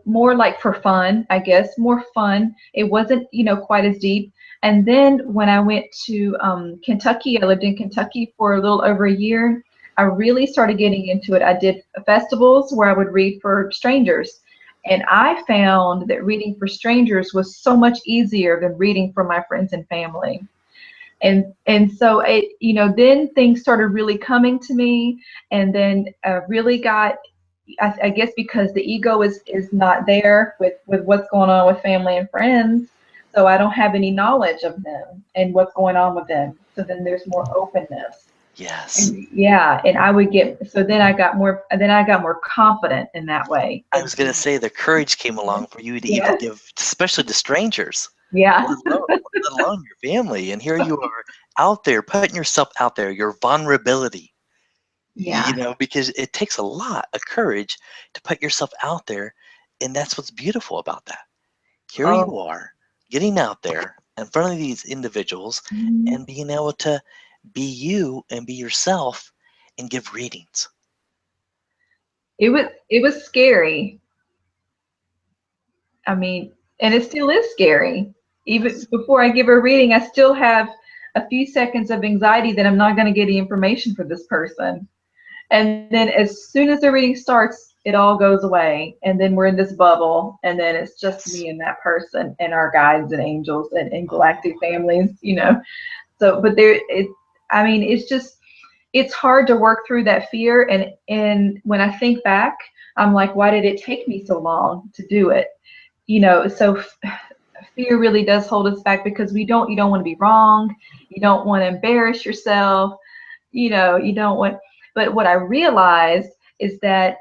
more like for fun, I guess, more fun. It wasn't, quite as deep. And then when I went to Kentucky, I lived in Kentucky for a little over a year. I really started getting into it. I did festivals where I would read for strangers. And I found that reading for strangers was so much easier than reading for my friends and family. And so it, then things started really coming to me, and then really got, I guess, because the ego is not there with what's going on with family and friends, so I don't have any knowledge of them and what's going on with them, so then there's more openness. Yes. And yeah, and I would get, so then I got more confident in that way I of was going to doing say the courage came it. along for you to even Yes. give, especially to strangers, Yeah. let alone your family. And here you are out there, putting yourself out there, your vulnerability, Yeah. because it takes a lot of courage to put yourself out there. And that's what's beautiful about that. Here Oh. you are getting out there in front of these individuals Mhm. and being able to be you and be yourself and give readings. It was scary. I mean, and it still is scary. Even Yes. before I give her a reading, I still have a few seconds of anxiety that I'm not going to get any information for this person. And then as soon as the reading starts, it all goes away. And then we're in this bubble. And then it's just Yes. me and that person and our guides and angels and galactic Oh, families. So, but I mean, it's hard to work through that fear. And when I think back, I'm like, why did it take me so long to do it? So fear really does hold us back, because you don't want to be wrong, you don't want to embarrass yourself, you don't want. But what I realized is that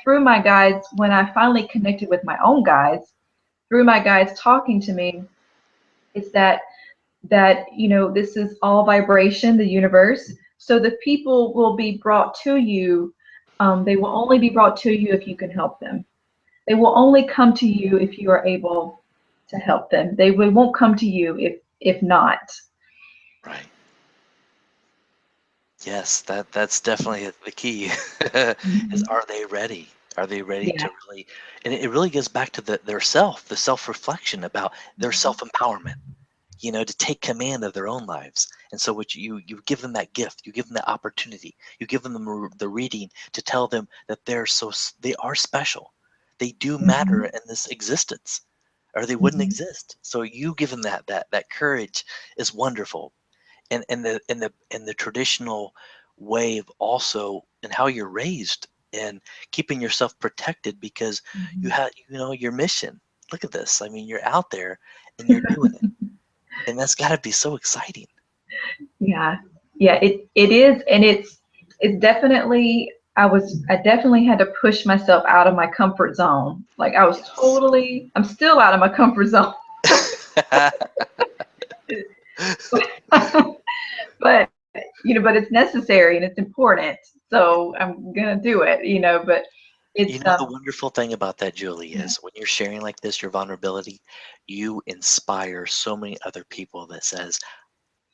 through my guides, when I finally connected with my own guides, through my guides talking to me, is that this is all vibration, the universe. So the people will be brought to you. They will only be brought to you if you can help them. They will only come to you if you are able to help them. They won't come to you if not. right. Yes, that's definitely the key. Is, Mhm. are they ready? Are they ready Yeah. to really? And it really goes back to their self, the self-reflection about their self-empowerment. To take command of their own lives. And so, what you give them that gift, you give them that opportunity, you give them the reading to tell them that they are special, they do matter Mhm. in this existence, or they wouldn't Mhm. exist. So you give them that courage is wonderful. And the traditional way of also and how you're raised. and keeping yourself protected because you Mhm. have, your mission. Look at this. I mean, you're out there and you're doing it. And that's got to be so exciting. Yeah, yeah, it is, and it's definitely. I definitely had to push myself out of my comfort zone. Like Yes. I'm still out of my comfort zone. But but it's necessary and it's important, so I'm gonna do it. But it's The wonderful thing about that, Julie, is when you're sharing like this, your vulnerability, you inspire so many other people that says,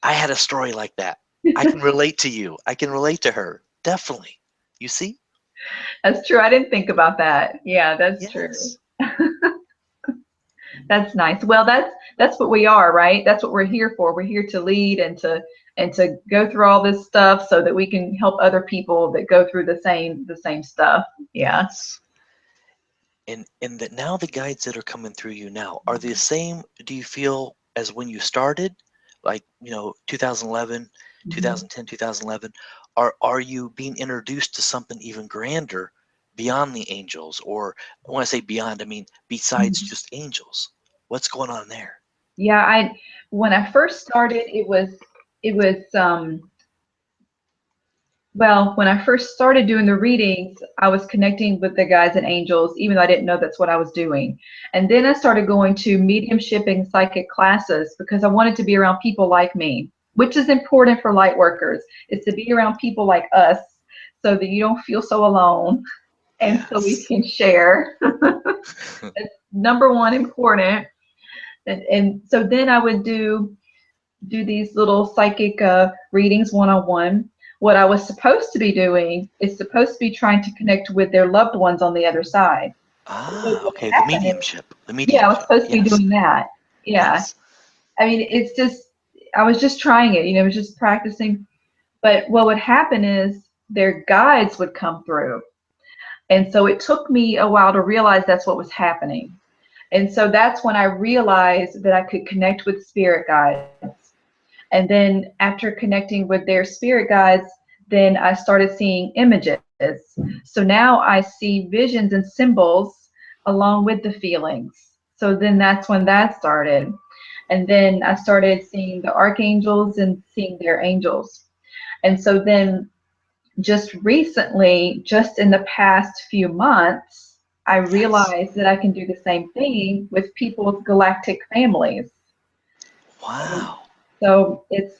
I had a story like that. I can relate to you. I can relate to her. Definitely. You see? that's true. I didn't think about that. Yeah, that's true. Yes. That's nice. Well, that's what we are, right? That's what we're here for. We're here to lead and to go through all this stuff so that we can help other people that go through the same stuff. Yeah. Yes. And that now the guides that are coming through you now are the same, do you feel, as when you started? Like, 2011, Mhm. 2010, 2011, are you being introduced to something even grander beyond the angels? Or when I say beyond, I mean besides Mhm. just angels. What's going on there? Yeah, I when I first started, it was well, when I first started doing the readings, I was connecting with the guides and angels, even though I didn't know that's what I was doing. And then I started going to mediumship and psychic classes because I wanted to be around people like me, which is important for light workers, is to be around people like us so that you don't feel so alone and so we Yes. can share. That's number one important. And so then I would do these little psychic readings one-on-one. What I was supposed to be doing is supposed to be trying to connect with their loved ones on the other side. Because Ah, what okay. would The happen is, mediumship. The yeah, I was mediumship. supposed to be Yes. doing that. Yeah. Yes. I mean, it's just, I was just trying it, it was just practicing. But what would happen is their guides would come through. And so it took me a while to realize that's what was happening. And so that's when I realized that I could connect with spirit guides. And then after connecting with their spirit guides, then I started seeing images. So now I see visions and symbols along with the feelings. So then that's when that started. And then I started seeing the archangels and seeing their angels. And so then just recently, just in the past few months, I Yes. realized that I can do the same thing with people's galactic families. And Wow. so it's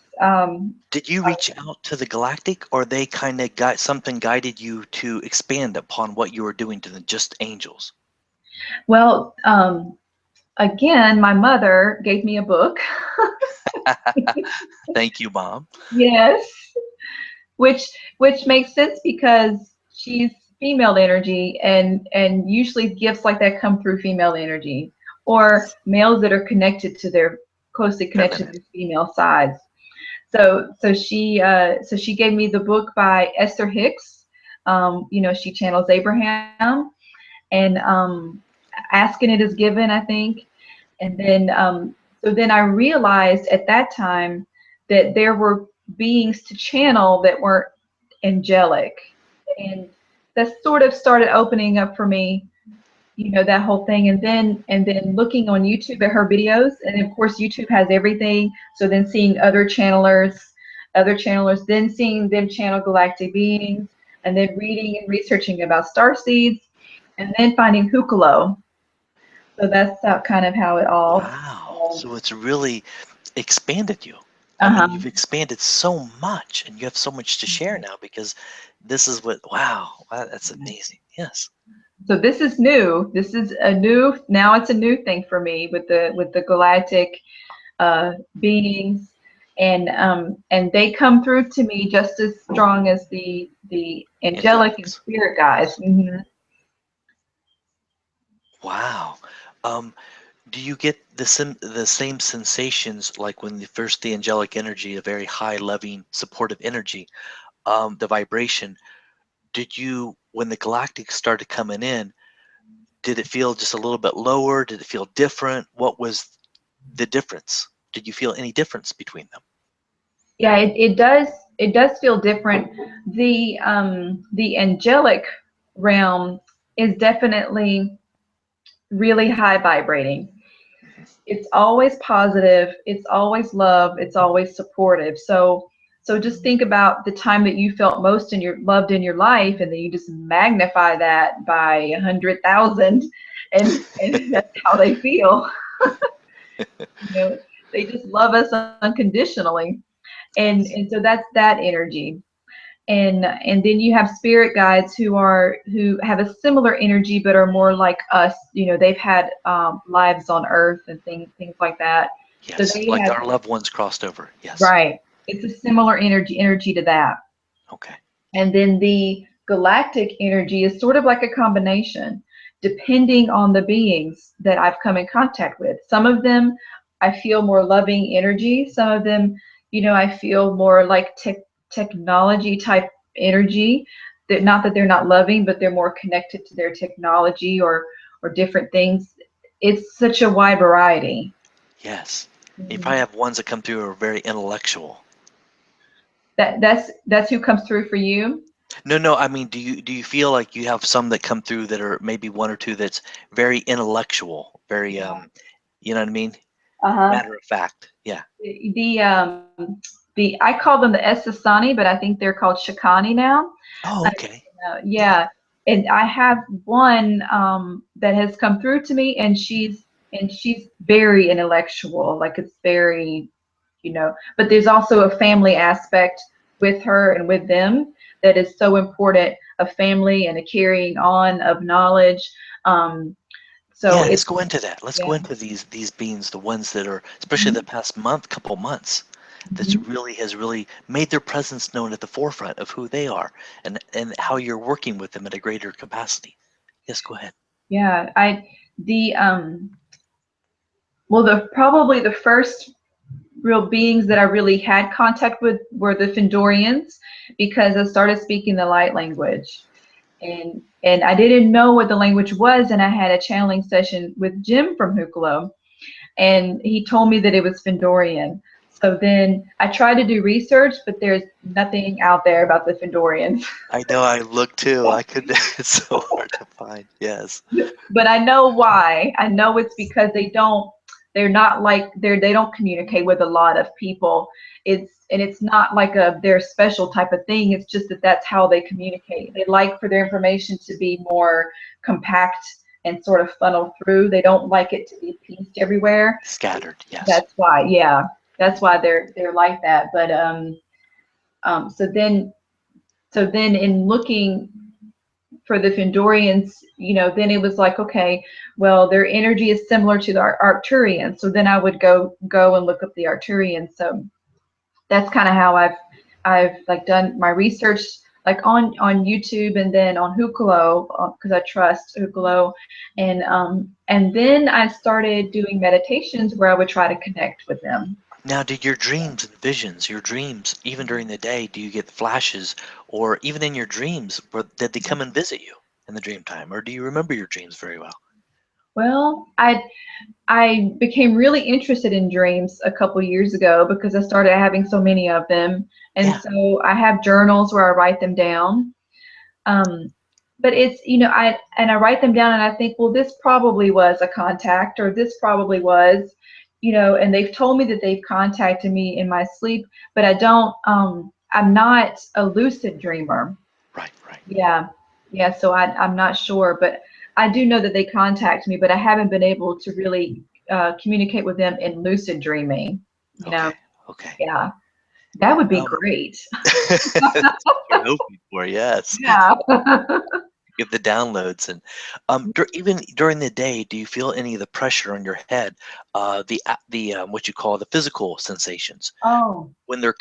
Did you reach out to the galactic, or they kind of got something guided you to expand upon what you were doing to the just angels? well, again, my mother gave me a book. Thank you, Mom. Yes, which which makes sense because she's female energy, and usually gifts like that come through female energy or Yes. males that are closely connected to Feminine. the female sides. So she gave me the book by Esther Hicks. She channels Abraham, and asking it is given, I think. And then so then I realized at that time that there were beings to channel that weren't angelic, and that sort of started opening up for me, that whole thing. And then looking on YouTube at her videos, and of course YouTube has everything. So then seeing other channelers, then seeing them channel galactic beings, and then reading and researching about star seeds, and then finding Hucolo. So that's kind of how it Wow. all So it's really expanded you. I mean, uh-huh. you've expanded so much and you have so much to share now because this is wow, that's amazing. Yes. So this is new. This is a new, now it's a new thing for me with the galactic beings, and they come through to me just as strong as the angelic and Angelics. spirit guys. Wow. Um, do you get the same sensations like when the angelic energy, a very high, loving, supportive energy, the vibration? Did you, when the galactics started coming in, did it feel just a little bit lower? Did it feel different? What was the difference? Did you feel any difference between them? Yeah, it does feel different. The angelic. realm is definitely really high vibrating. It's always positive, it's always love, it's always supportive. So just think about the time that you felt most in your loved in your life, and then you just magnify that by 100,000, and that's how they feel. You know, they just love us unconditionally, and Yes. so that's that energy. And then you have spirit guides who have a similar energy but are more like us. You know, they've had lives on Earth and things like that. So Yes. they Like have, our loved ones crossed over. Yes. right. It's a similar energy to that. Okay. And then the galactic energy is sort of like a combination, depending on the beings that I've come in contact with. Some of them I feel more loving energy. Some of them, you know, I feel more like technology type energy. That not that they're not loving, but they're more connected to their technology or different things. It's such a wide variety. Yes. You probably Mhm. have ones that come through who are very intellectual. That's who comes through for you. No, no, I mean, do you feel like you have some that come through that are maybe one or two that's very intellectual, very you know what I mean? Uh-huh. Matter of fact. Yeah. The I call them the Esasani, but I think they're called Shikani now. Oh, okay. Yeah. Yeah, and I have one that has come through to me, and she's very intellectual, like it's very, you know. But there's also a family aspect with her and with them that is so important, a family and a carrying on of knowledge. Um, so Yeah, it's let's go into that. Let's go yeah. into these beings, the ones that are, especially the Mhm. past month, couple months, that's Mhm. really has really made their presence known at the forefront of who they are and how you're working with them at a greater capacity. Yes, go ahead. Yeah, I the well, the probably the first real beings that I really had contact with were the Findorians, because I started speaking the light language. And I didn't know what the language was, and I had a channeling session with Jim from Hukalo, and he told me that it was Findorian. So then I tried to do research, but there's nothing out there about the Findorians. I know I look too. I could, it's so hard to find. Yes. But I know why. I know it's because they're not like they don't communicate with a lot of people. It's not like a their special type of thing. It's just that that's how they communicate. They like for their information to be more compact and sort of funnel through. They don't like it to be pieced everywhere. Scattered. Yes. That's why, yeah. That's why they're like that. But so then in looking for the Findorians, you know, then it was like, okay, well, their energy is similar to the Arcturians. So then I would go and look up the Arcturians. So that's kind of how I've like done my research, like on YouTube, and then on Hukalo, because I trust Hukalo, and then I started doing meditations where I would try to connect with them. Now, did your dreams and visions, your dreams, even during the day, do you get flashes, or even in your dreams, did they come and visit you in the dream time, or do you remember your dreams very well? Well, I became really interested in dreams a couple years ago because I started having so many of them. And Yeah. so I have journals where I write them down. Um, but it's, you know, I write them down and I think, well, this probably was a contact, or this probably was, you know, and they've told me that they've contacted me in my sleep, but I'm not a lucid dreamer. Right. Right. Yeah. Yeah. So I'm not sure, but I do know that they contact me, but I haven't been able to really communicate with them in lucid dreaming. You know, Okay. Okay. yeah, that would be Um, great. that's what we're hoping for. Yes. Yeah. Give the downloads and even during the day, do you feel any of the pressure on your head? The what you call the physical sensations Oh, when they're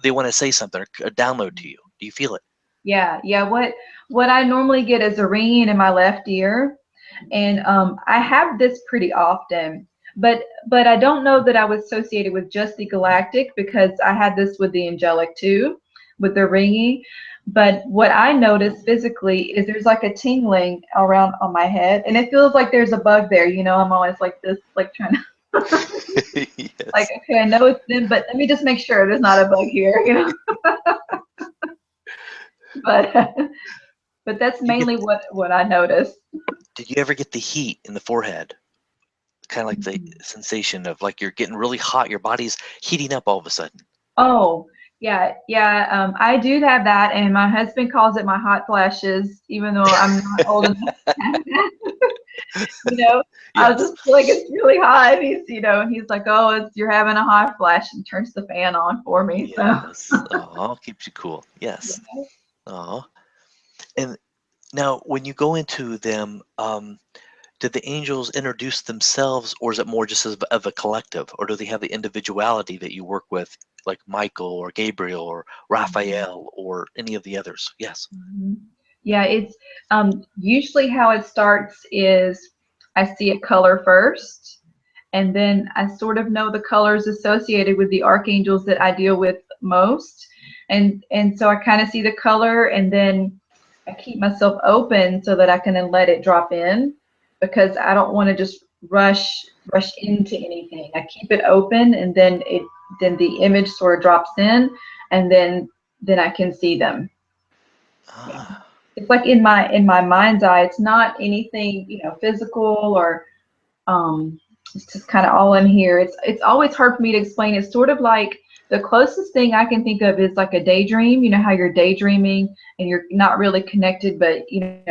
they want to say something or download to you. Do you feel it? yeah. Yeah. What I normally get is a ringing in my left ear, and I have this pretty often. But I don't know that I was associated with just the galactic, because I had this with the angelic too, with the ringing. But what I notice physically is there's like a tingling around on my head, and it feels like there's a bug there. You know, I'm always like this, like trying to like, Yes. okay, I know it's them, but let me just make sure there's not a bug here. You know, but but that's You get mainly what I notice. Did you ever get the heat in the forehead? Kind of like the sensation of like you're getting really hot, your body's heating up all of a sudden. Oh, yeah, yeah. I do have that, and my husband calls it my hot flashes, even though I'm not old enough to have that. You know, I'll Yes. just feel like it's really hot. He's like, "Oh, you're having a hot flash," and turns the fan on for me. So, Yes. Oh, keeps you cool. Yes. Oh. And now when you go into them, did the angels introduce themselves, or is it more just of a collective, or do they have the individuality that you work with, like Michael or Gabriel or Raphael or any of the others? Yes. mhm. Yeah, it's usually how it starts is I see a color first, and then I sort of know the colors associated with the archangels that I deal with most, and so I kind of see the color, and then I keep myself open so that I can then let it drop in, because I don't want to just rush into anything. I keep it open, and then the image sort of drops in, and then I can see them. Yeah. Ah, It's like in my mind's eye. It's not anything, physical, or it's just kind of all in here. It's always hard for me to explain. It's sort of like the closest thing I can think of is like a daydream. You know how you're daydreaming and you're not really connected, but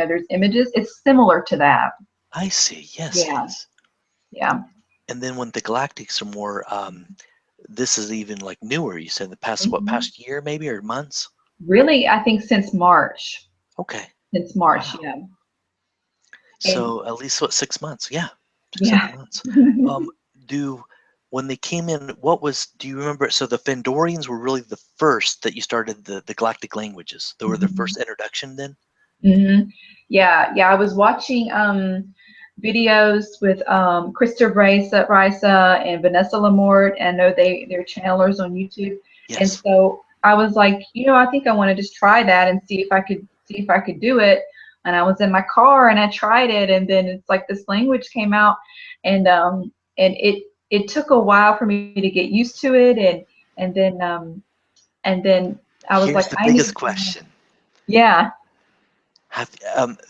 there's images. It's similar to that. I see. Yes, Yeah, yes. yeah. And then when the galactics are more, this is even like newer. You said the past, what, Mhm. past year maybe or months? Really, I think since March. Okay. Since March, Wow. yeah. And So at least what, 6 months? Yeah, six, yeah. 7 months. Um, do when they came in, do you remember? So the Fandorians were really the first that you started the galactic languages. They were the first introduction then? hmm Yeah, yeah. I was watching videos with Krista Risa and Vanessa Lamort, and I know they're channelers on YouTube. And Yes. so I was like, I think I want to just try that and see if I could do it. And I was in my car and I tried it, and then it's like this language came out, and it took a while for me to get used to it, and then I was Here's like, the I need biggest to learn. question. Yeah. Have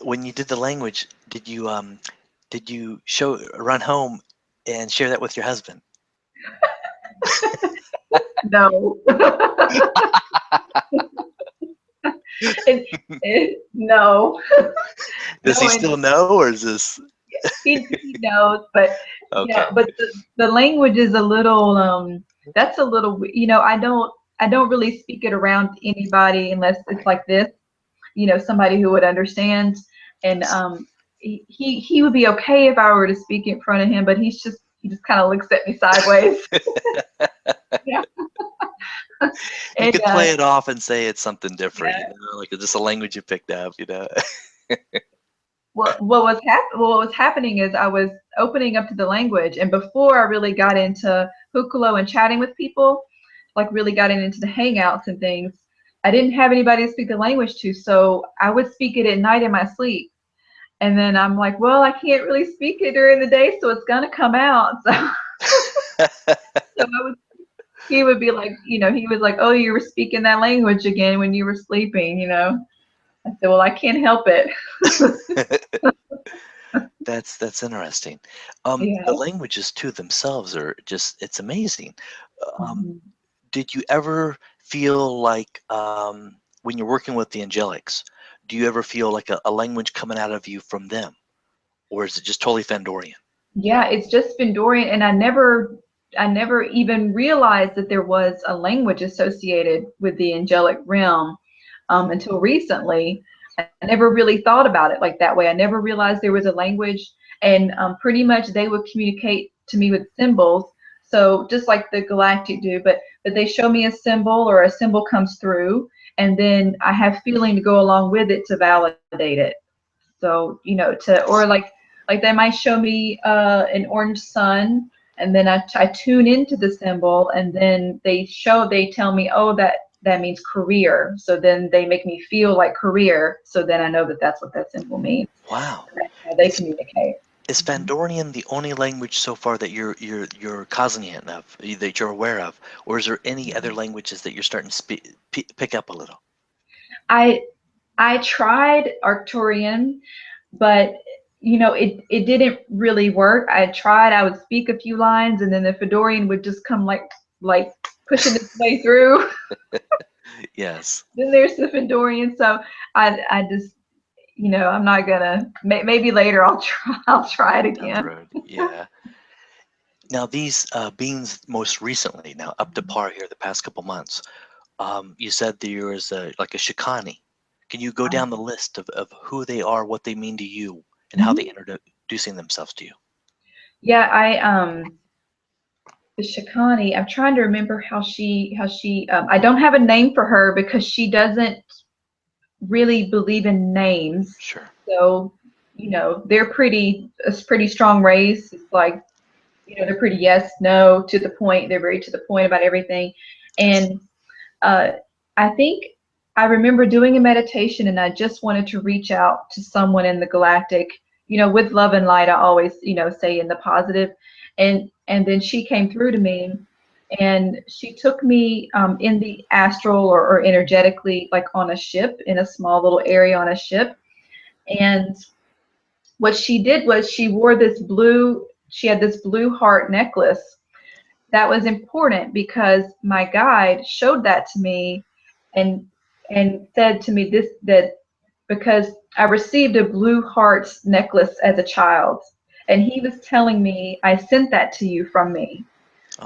when you did the language, did you show run home and share that with your husband? No. No. Does No, he and still know, or is this he knows, but okay? but the language is a little that's a little I don't really speak it around anybody unless it's Right. like this, somebody who would understand. And Yes. he would be okay if I were to speak in front of him, but he just kind of looks at me sideways. Yeah. You And could play it off and say it's something different, yeah. like it's just a language you picked up. Well, what was happening is I was opening up to the language, and before I really got into Hukulo and chatting with people, like really got into the hangouts and things, I didn't have anybody to speak the language to, so I would speak it at night in my sleep. And then I'm like, well, I can't really speak it during the day, so it's gonna come out. So he would be like, he was like, oh, you were speaking that language again when you were sleeping. I said, well, I can't help it. That's interesting. The Yeah. languages too themselves are it's amazing. Um, Mhm. did you ever feel like when you're working with the angelics, do you ever feel like a language coming out of you from them, or is it just totally Fandorian? Yeah, it's just been Dorian, and I never even realized that there was a language associated with the angelic realm until recently. I never really thought about it like that way. I never realized there was a language, and pretty much they would communicate to me with symbols. So just like the galactic do, but they show me a symbol, or a symbol comes through, and then I have feeling to go along with it to validate it. So, or Yes. like they might show me an orange sun, and then I tune into the symbol, and then they tell me, oh, that means career. So then they make me feel like career. So then I know that that's what that symbol means. Wow. That's how they Is communicate. is Fandorian the only language so far that you're cognizant of, that you're aware of, or is there any other languages that you're starting to pick up a little? I I tried Arcturian, but it didn't really work. I tried. I would speak a few lines, and then the Fedorian would just come like pushing its way through. Yes. Then there's the Fedorian. So I just I'm not gonna. Maybe later I'll try. I'll try it Down the again. road. Yeah. Now these beings most recently, now up to par here the past couple months, you said there was like a Shikani. Can you go down the list of who they are, what they mean to you, and how they Mhm. introducing themselves to you? Yeah, the Shikani. I'm trying to remember how she. I don't have a name for her because she doesn't really believe in names. Sure. So, they're a pretty strong race. It's like, they're pretty yes, no, to the point. They're very to the point about everything. Yes. And uh, I think I remember doing a meditation and I just wanted to reach out to someone in the galactic, with love and light. I always, say in the positive. And then she came through to me and she took me in the astral or energetically, like on a ship, in a small little area on a ship. And what she did was she had this blue heart necklace that was important because my guide showed that to me and said to me this that because I received a blue heart necklace as a child, and he was telling me I sent that to you from me.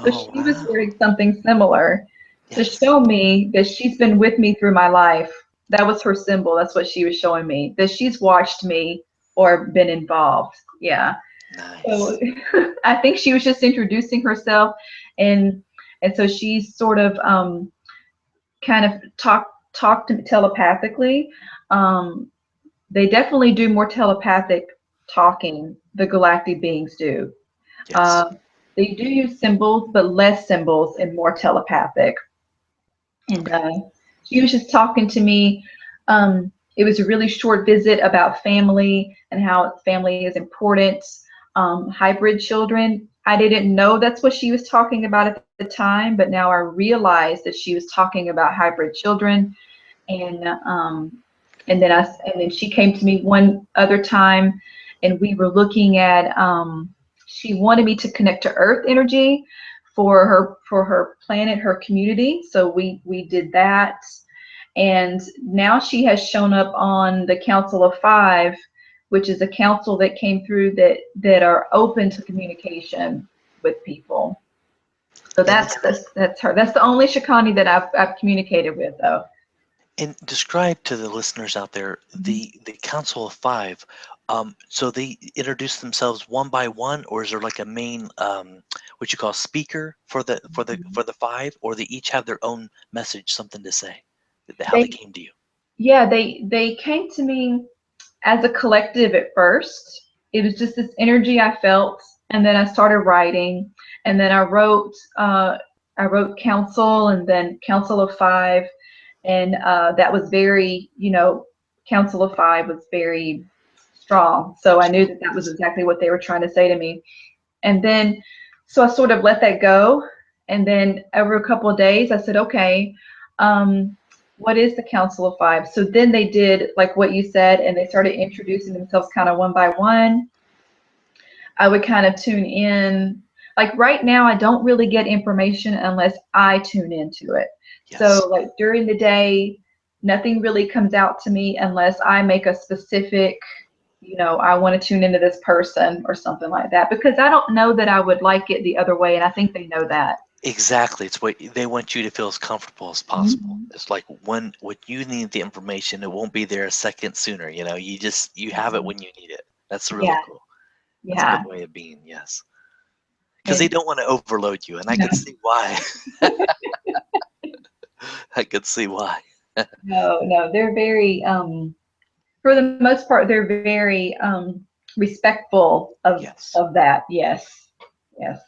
So Oh, she was wow. wearing something similar to Yes. show me that she's been with me through my life. That was her symbol. That's what she was showing me, that she's watched me or been involved. Yeah. So Nice. I think she was just introducing herself, and so she's sort of kind of talked telepathically. Um, they definitely do more telepathic talking. The galactic beings do. Yes. Uh, they do use symbols, but less symbols and more telepathic. And Okay. she was just talking to me. It was a really short visit about family and how family is important. Hybrid children. I didn't know that's what she was talking about at the time, but now I realize that she was talking about hybrid children. And and then she came to me one other time, and we were looking at. She wanted me to connect to Earth energy for her planet, her community. So we did that, and now she has shown up on the Council of Five, which is a council that came through that are open to communication with people. So And that's her. That's the only Shikani that I've communicated with, though. describe to the listeners out there the Council of Five. So they introduce themselves one by one, or is there like a main what you call speaker for the five, or they each have their own message, something to say, how they They came to you? Yeah, they came to me as a collective at first. It was just this energy I felt, and then I started writing, and then I wrote council, and then council of five, and that was very, council of five was very strong. So I knew that that was Yes. exactly what they were trying to say to me. And then, so I sort of let that go. And then over a couple of days, I said, okay, what is the Council of Five? So then they did like what you said, and they started introducing themselves kind of one by one. I would kind of tune in. Like right now, I don't really get information unless I tune into it. So Yes. like during the day, nothing really comes out to me unless I make a specific, I want to tune into this person or something like that, because I don't know that I would like it the other way, and I think they know that. Exactly. It's what they want you to feel as comfortable as possible. Mhm. It's like when you need the information, it won't be there a second sooner. You have it when you need it. That's really Yeah, cool. That's a good yeah. way of being. Yes. Because they And don't want to overload you, and I no, could see why. I could see why. no, they're very, for the most part, they're very respectful Yes, of that. Yes, yes.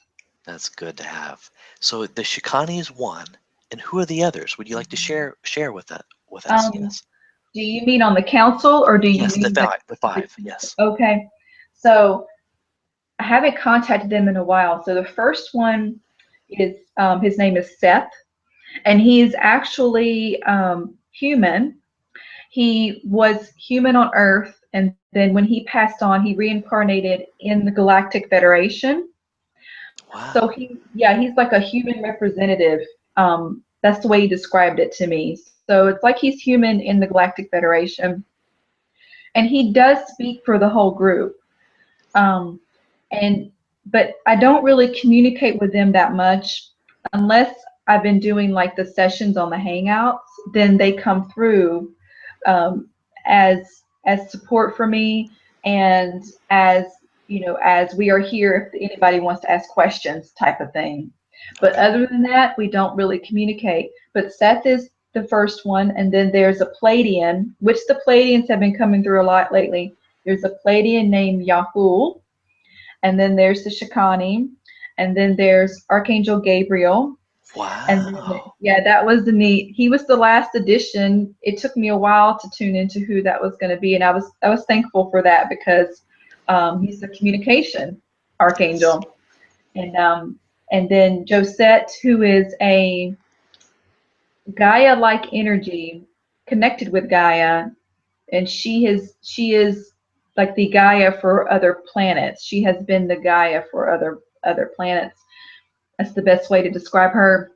that's good to have. So the Shikani is one, and who are the others? Would you like to share with us? Um, Yes. do you mean on the council or do you Yes, the mean five. The the five. Yes. okay? So I haven't contacted them in a while. So the first one is his name is Seth, and he is actually human. he was human on Earth, and then when he passed on, he reincarnated in the Galactic Federation. So Wow. he's like a human representative. That's the way he described it to me. So it's like he's human in the Galactic Federation, and he does speak for the whole group. Um, and but I don't really communicate with them that much unless I've been doing like the sessions on the Hangouts. Then they come through um, as support for me, and as as we are here if anybody wants to ask questions, type of thing. But Okay. other than that, we don't really communicate. But Seth is the first one, and then there's a Pleiadian, which the Pleiadians have been coming through a lot lately. There's a Pleiadian named Yahul, and then there's the Shikani, and then there's Archangel Gabriel, and then Wow. yeah, that was the neat. He was the last edition. It took me a while to tune into who that was going to be, and I was thankful for that because he's the communication Yes. archangel, and then Josette, who is a Gaia-like energy connected with Gaia, and she is like the Gaia for other planets. She has been the Gaia for other planets. That's the best way to describe her.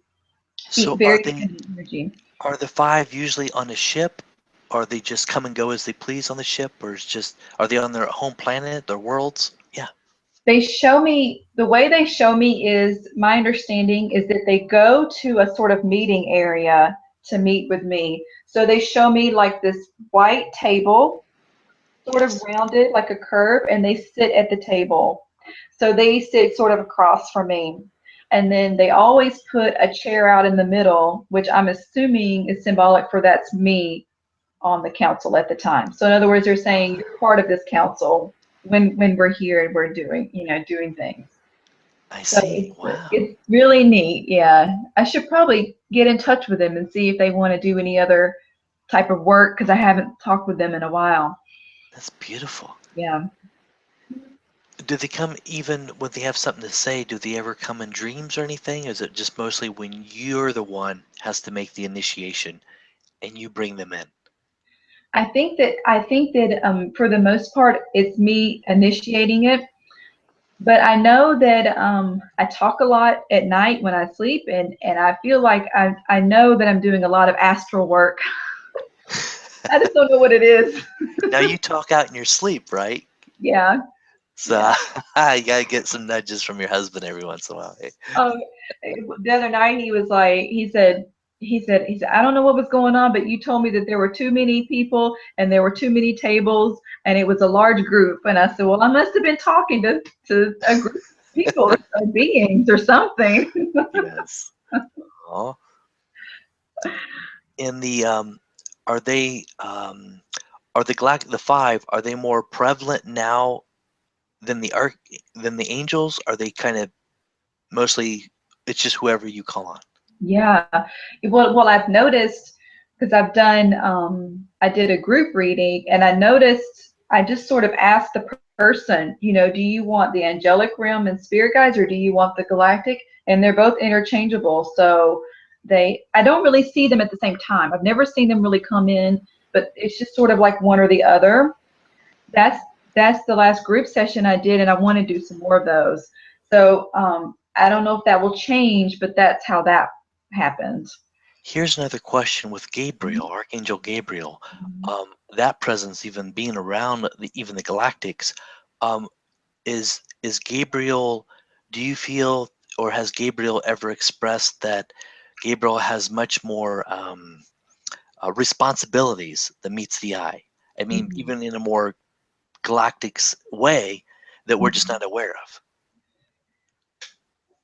So Very dependent energy. are the five usually on a ship? Or they just come and go as they please on the ship, or is just are they on their home planet, their worlds? Yeah. They show me the way they show me is my understanding is that they go to a sort of meeting area to meet with me. So they show me like this white table, sort of Yes. rounded like a curve, and they sit at the table. So they sit sort of across from me. And then they always put a chair out in the middle, which I'm assuming is symbolic for that's me on the council at the time. So in other words, they're saying you're part of this council when we're here and we're doing things. I So see. Wow. it's really neat. Yeah, I should probably get in touch with them and see if they want to do any other type of work because I haven't talked with them in a while. That's beautiful. Yeah. Do they come even when they have something to say? Do they ever come in dreams or anything? Is it just mostly when you're the one has to make the initiation and you bring them in? I think that for the most part it's me initiating it, but I know that I talk a lot at night when I sleep, and I feel like I know that I'm doing a lot of astral work. I just don't know what it is. Now you talk out in your sleep, right? Yeah, So yeah. you gotta get some nudges from your husband every once in a while. Eh? Um, the other night he was like, he said, I don't know what was going on, but you told me that there were too many people and there were too many tables and it was a large group. And I said, well, I must have been talking to a group of people or beings or something. Yes. Oh, in the are they are the five, are they more prevalent now than the angels? Are they kind of mostly it's just whoever you call on? Yeah. Well, I've noticed because I did a group reading and I noticed I just sort of asked the person, do you want the angelic realm and spirit guides or do you want the galactic? And they're both interchangeable. So I don't really see them at the same time. I've never seen them really come in, but it's just sort of like one or the other. That's that's the last group session I did, and I want to do some more of those. So I don't know if that will change, but that's how that happened. Here's another question with Gabriel, Archangel Gabriel. That presence, even being around even the galactics, um, is Gabriel? Do you feel, or has Gabriel ever expressed that Gabriel has much more responsibilities than meets the eye? I mean, Mhm. even in a more galactic way that we're just Mhm. not aware of.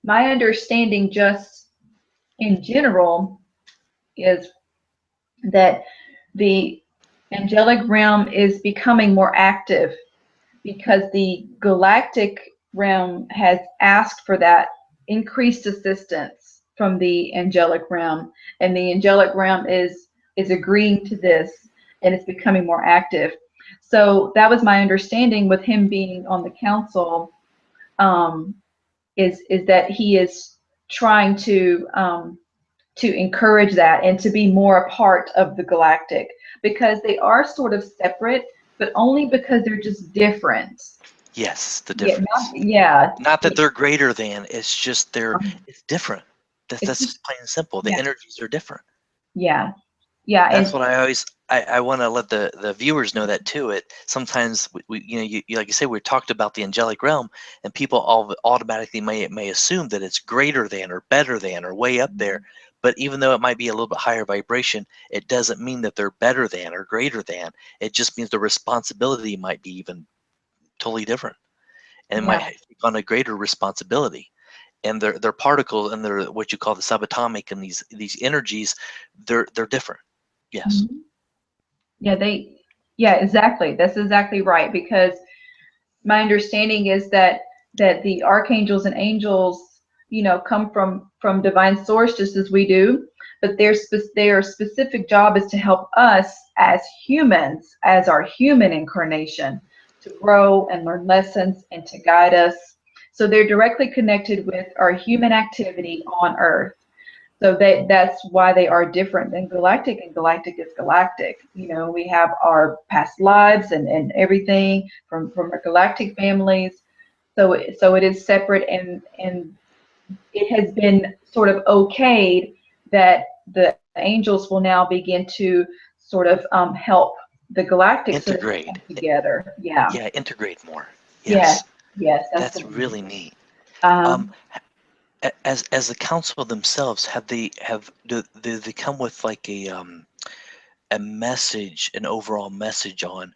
My understanding, just in general, is that the angelic realm is becoming more active because the galactic realm has asked for that increased assistance from the angelic realm, and the angelic realm is agreeing to this, and it's becoming more active. So that was my understanding with him being on the council, um, is that he is trying to encourage that and to be more a part of the galactic. because they are sort of separate, but only because they're just different. Yes, the Yeah, not, difference. yeah, Not that yeah. they're greater than, it's just it's different. It's That's just, just plain and simple. The yeah, energies are different. yeah, yeah, That's and what I want to let the viewers know that too. It sometimes you like you say, we talked about the angelic realm, and people all automatically may assume that it's greater than or better than or way up there. But even though it might be a little bit higher vibration, it doesn't mean that they're better than or greater than. It just means the responsibility might be even totally different, and it might yeah. take on a greater responsibility. And their particles and their what you call the subatomic and these energies, they're different. Yes. Mhm. Yeah, yeah, exactly. That's exactly right. Because my understanding is that the archangels and angels, come from divine source just as we do, but their specific job is to help us as humans, as our human incarnation, to grow and learn lessons and to guide us. So they're directly connected with our human activity on Earth. So that's why they are different than galactic, and galactic is galactic. We have our past lives and everything from our galactic families. So it is separate, and it has been sort of okayed that the angels will now begin to sort of help the galactic so that they Integrate. come together. Yeah. Yeah, integrate more. Yes. Yes, Yes. That's the that's word. really neat. Um, Um, as the council themselves, do they come with like a message, an overall message on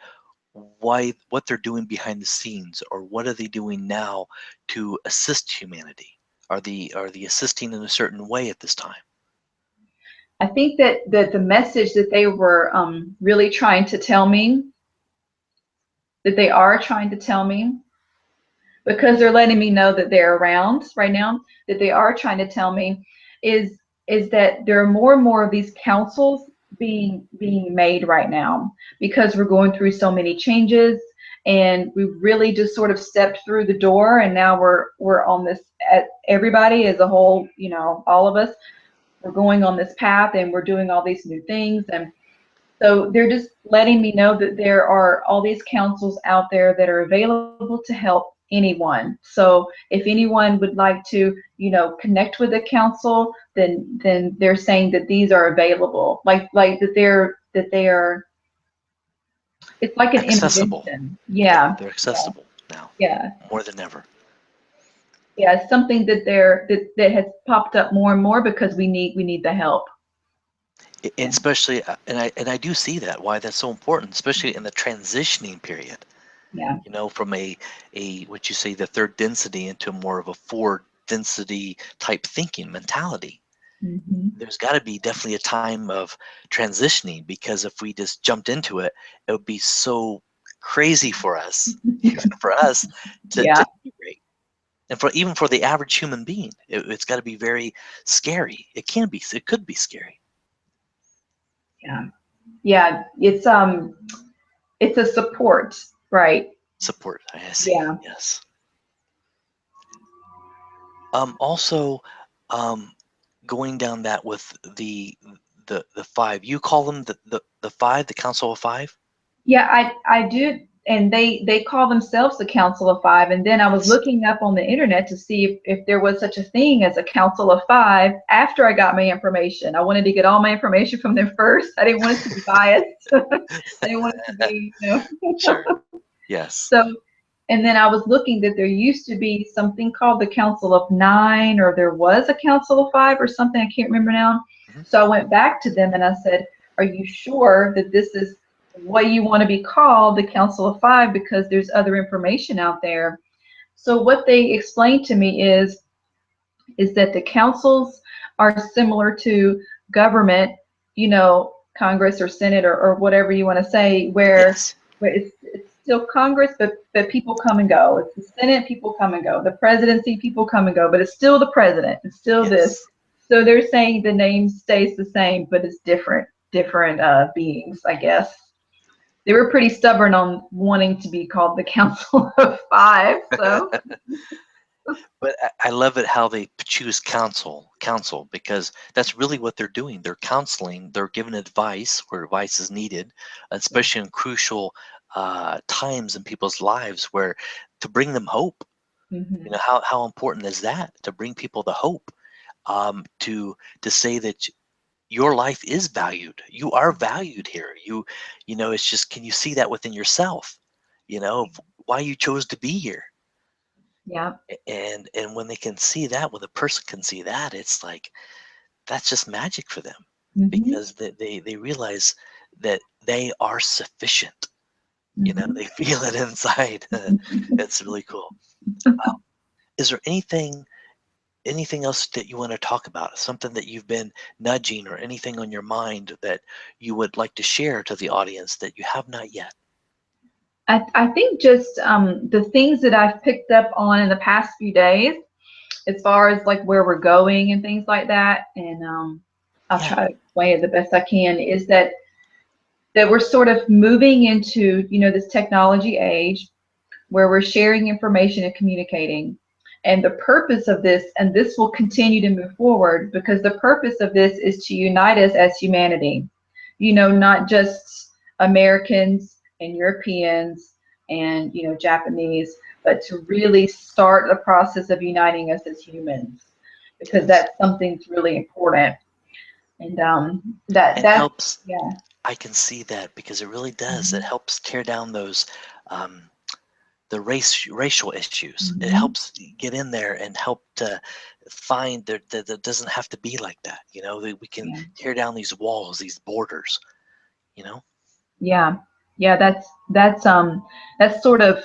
what they're doing behind the scenes, or what are they doing now to assist humanity? Are they assisting in a certain way at this time? I think that the message that they were really trying to tell me, that they are trying to tell me, because they're letting me know that they're around right now, that they are trying to tell me is is that there are more and more of these councils being made right now, because we're going through so many changes, and we really just sort of stepped through the door, and now we're on this, everybody as a whole, all of us, we're going on this path, and we're doing all these new things. And so they're just letting me know that there are all these councils out there that are available to help anyone. So if anyone would like to, connect with a council, then they're saying that these are available. Like that they are. It's like an Accessible. invitation. Yeah, Yeah, they're yeah, accessible now yeah, more than ever. yeah. It's something that has popped up more and more because we need the help. And Yeah, especially, and I do see that why that's so important, especially in the transitioning period. yeah. From a what you say the third density into more of a four density type thinking mentality. Hmm. There's got to be definitely a time of transitioning, because if we just jumped into it, it would be so crazy for us, even for us, to Yeah, integrate. And for even for the average human being, it's got to be very scary. It could be scary. yeah, yeah. It's a support, right? Support, I see. Yeah. Yes. Also, um, going down that with the five, you call them the five, the Council of Five? Yeah, I do, and they call themselves the Council of Five. And then I was Yes. looking up on the internet to see if there was such a thing as a Council of Five. After I got my information, I wanted to get all my information from them first. I didn't want it to be biased. I didn't want it to be, Sure. Yes. So, and then I was looking that there used to be something called the Council of Nine, or there was a Council of Five, or something. I can't remember now. Mhm. So I went back to them and I said, "Are you sure that this is what you want to be called, the Council of Five? Because there's other information out there." So what they explained to me is that the councils are similar to government, Congress or Senate, or whatever you want to say, Yes. where it's still Congress, but people come and go. It's the Senate, people come and go. The presidency, people come and go, but it's still the president. It's still this. Yes. So they're saying the name stays the same, but it's different beings, I guess. They were pretty stubborn on wanting to be called the Council of Five. So But I love it how they choose counsel, because that's really what they're doing. They're counseling. They're giving advice where advice is needed, especially in crucial times in people's lives, where to bring them hope. Hmm. How important is that to bring people the hope, to say that your life is valued. You are valued here. It's just, can you see that within yourself? Why you chose to be here. Yeah. And when they can see that, when the person can see that, it's like that's just magic for them, Hmm. because they realize that they are sufficient. Hmm. They feel it inside. It's really cool. Wow. Is there anything else that you want to talk about? Something that you've been nudging, or anything on your mind that you would like to share to the audience that you have not yet? I think just the things that I've picked up on in the past few days, as far as like where we're going and things like that, and I'll Yeah. try to explain it the best I can, is that we're sort of moving into, this technology age where we're sharing information and communicating. And the purpose of this, and this will continue to move forward, because the purpose of this is to unite us as humanity. Not just Americans and Europeans and, Japanese, but to really start the process of uniting us as humans, because Yes. that's something that's really important. And And that's, helps. yeah. I can see that, because it really does. It Hmm. helps tear down those um, the racial issues. It Hmm. helps get in there and help to find that it doesn't have to be like that. That we can Yeah. tear down these walls, these borders. You know. Yeah. Yeah, that's sort of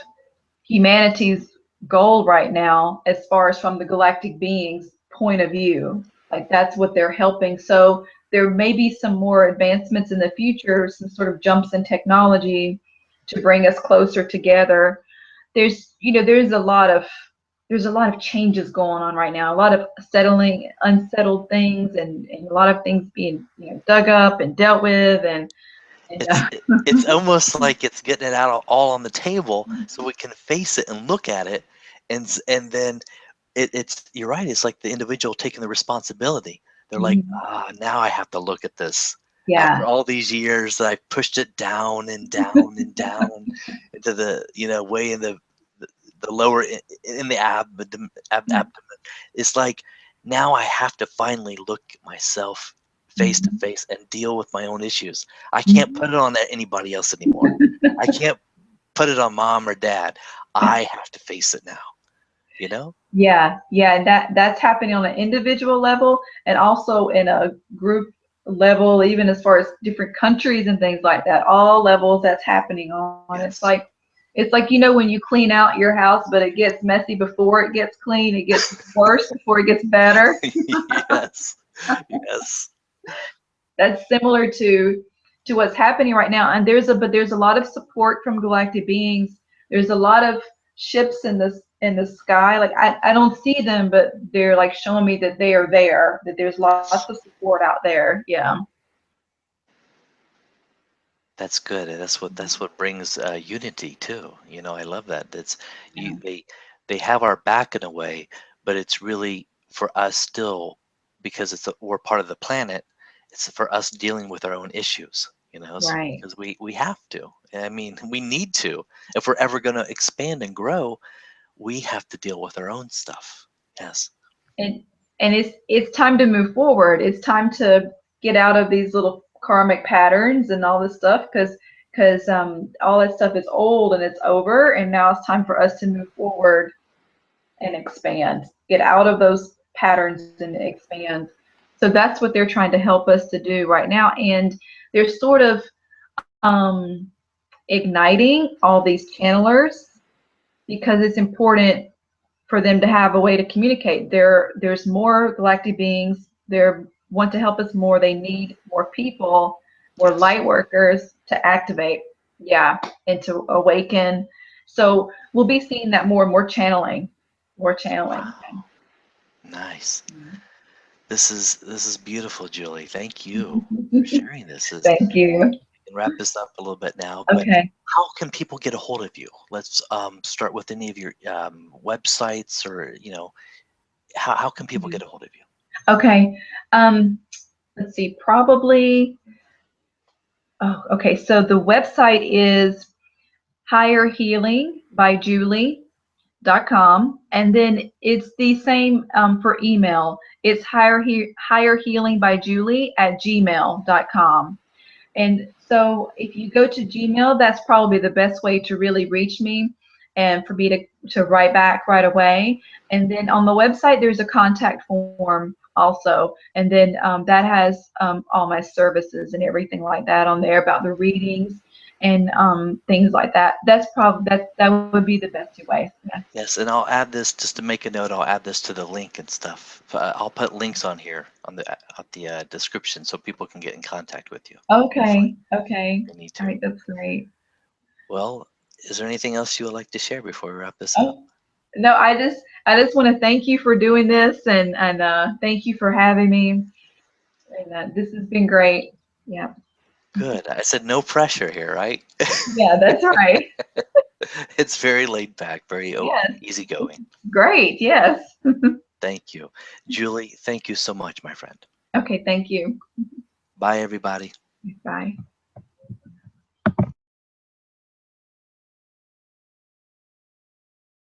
humanity's goal right now, as far as from the galactic beings point of view. Like that's what they're helping. So there may be some more advancements in the future, some sort of jumps in technology to bring us closer together. There's a lot of changes going on right now, a lot of unsettled things, and a lot of things being, dug up and dealt with, and It's it's almost like it's getting it out all on the table, so we can face it and look at it, and then it's you're right. It's like the individual taking the responsibility. They're like, Mhm. now I have to look at this. After Yeah. all these years that I pushed it down and down and down into the way in the lower in the abdomen. It's like now I have to finally look at myself face to Mhm. face and deal with my own issues. I can't Mhm. put it on anybody else anymore. I can't put it on mom or dad. I have to face it now. You know? Yeah, yeah, and that's happening on an individual level, and also in a group level, even as far as different countries and things like that. All levels that's happening on. Yes. It's like, when you clean out your house, but it gets messy before it gets clean. It gets worse before it gets better. Yes. Yes. That's similar to what's happening right now. And there's a lot of support from galactic beings. There's a lot of ships in the sky. Like I don't see them, but they're like showing me that they are there, that there's lots of Yes. support out there. Yeah. That's good. And that's what brings unity too. I love that. That's Yeah. you they have our back in a way, but it's really for us still, because we're part of the planet. It's for us dealing with our own issues. Right. Because we have to. I mean, we need to. If we're ever going to expand and grow, we have to deal with our own stuff. Yes. and and it's time to move forward. It's time to get out of these little karmic patterns and all this stuff, because all that stuff is old and it's over, and now it's time for us to move forward and expand, get out of those patterns and expand. So that's what they're trying to help us to do right now. And they're sort of um, igniting all these channelers, because it's important for them to have a way to communicate. There's more galactic beings. They want to help us more. They need more people, more Yes. light workers to activate, yeah, and to awaken. So we'll be seeing that more and more channeling, more channeling. Wow. Nice. This is beautiful, Julie. Thank you for sharing this. Thank you. and wrap this up a little bit now, but Okay. how can people get a hold of you? Let's start with any of your websites, or how can people Mhm. get a hold of you? Okay. Um, let's see. Probably. Oh, okay. So the website is higherhealingbyjulie.com, and then it's the same for email. It's higherhealingbyjulie@gmail.com. And so if you go to Gmail, that's probably the best way to really reach me and for me to write back right away. And then on the website, there's a contact form also. And then that has all my services and everything like that on there about the readings and things like that. That's probably that would be the best two ways. Yes. Yes, and I'll add this, just to make a note. I'll add this to the link and stuff. I'll put links on here on the description, so people can get in contact with you offline Okay. Okay. if they need All to. right. That's great. Well, is there anything else you would like to share before we wrap this up? Oh, no, I just want to thank you for doing this and thank you for having me. And this has been great. Yeah. Good. I said no pressure here, right? Yeah, that's right. It's very laid back, very Yes. easygoing. Great. Yes. Thank you. Julie, thank you so much, my friend. Okay, thank you. Bye, everybody. Bye.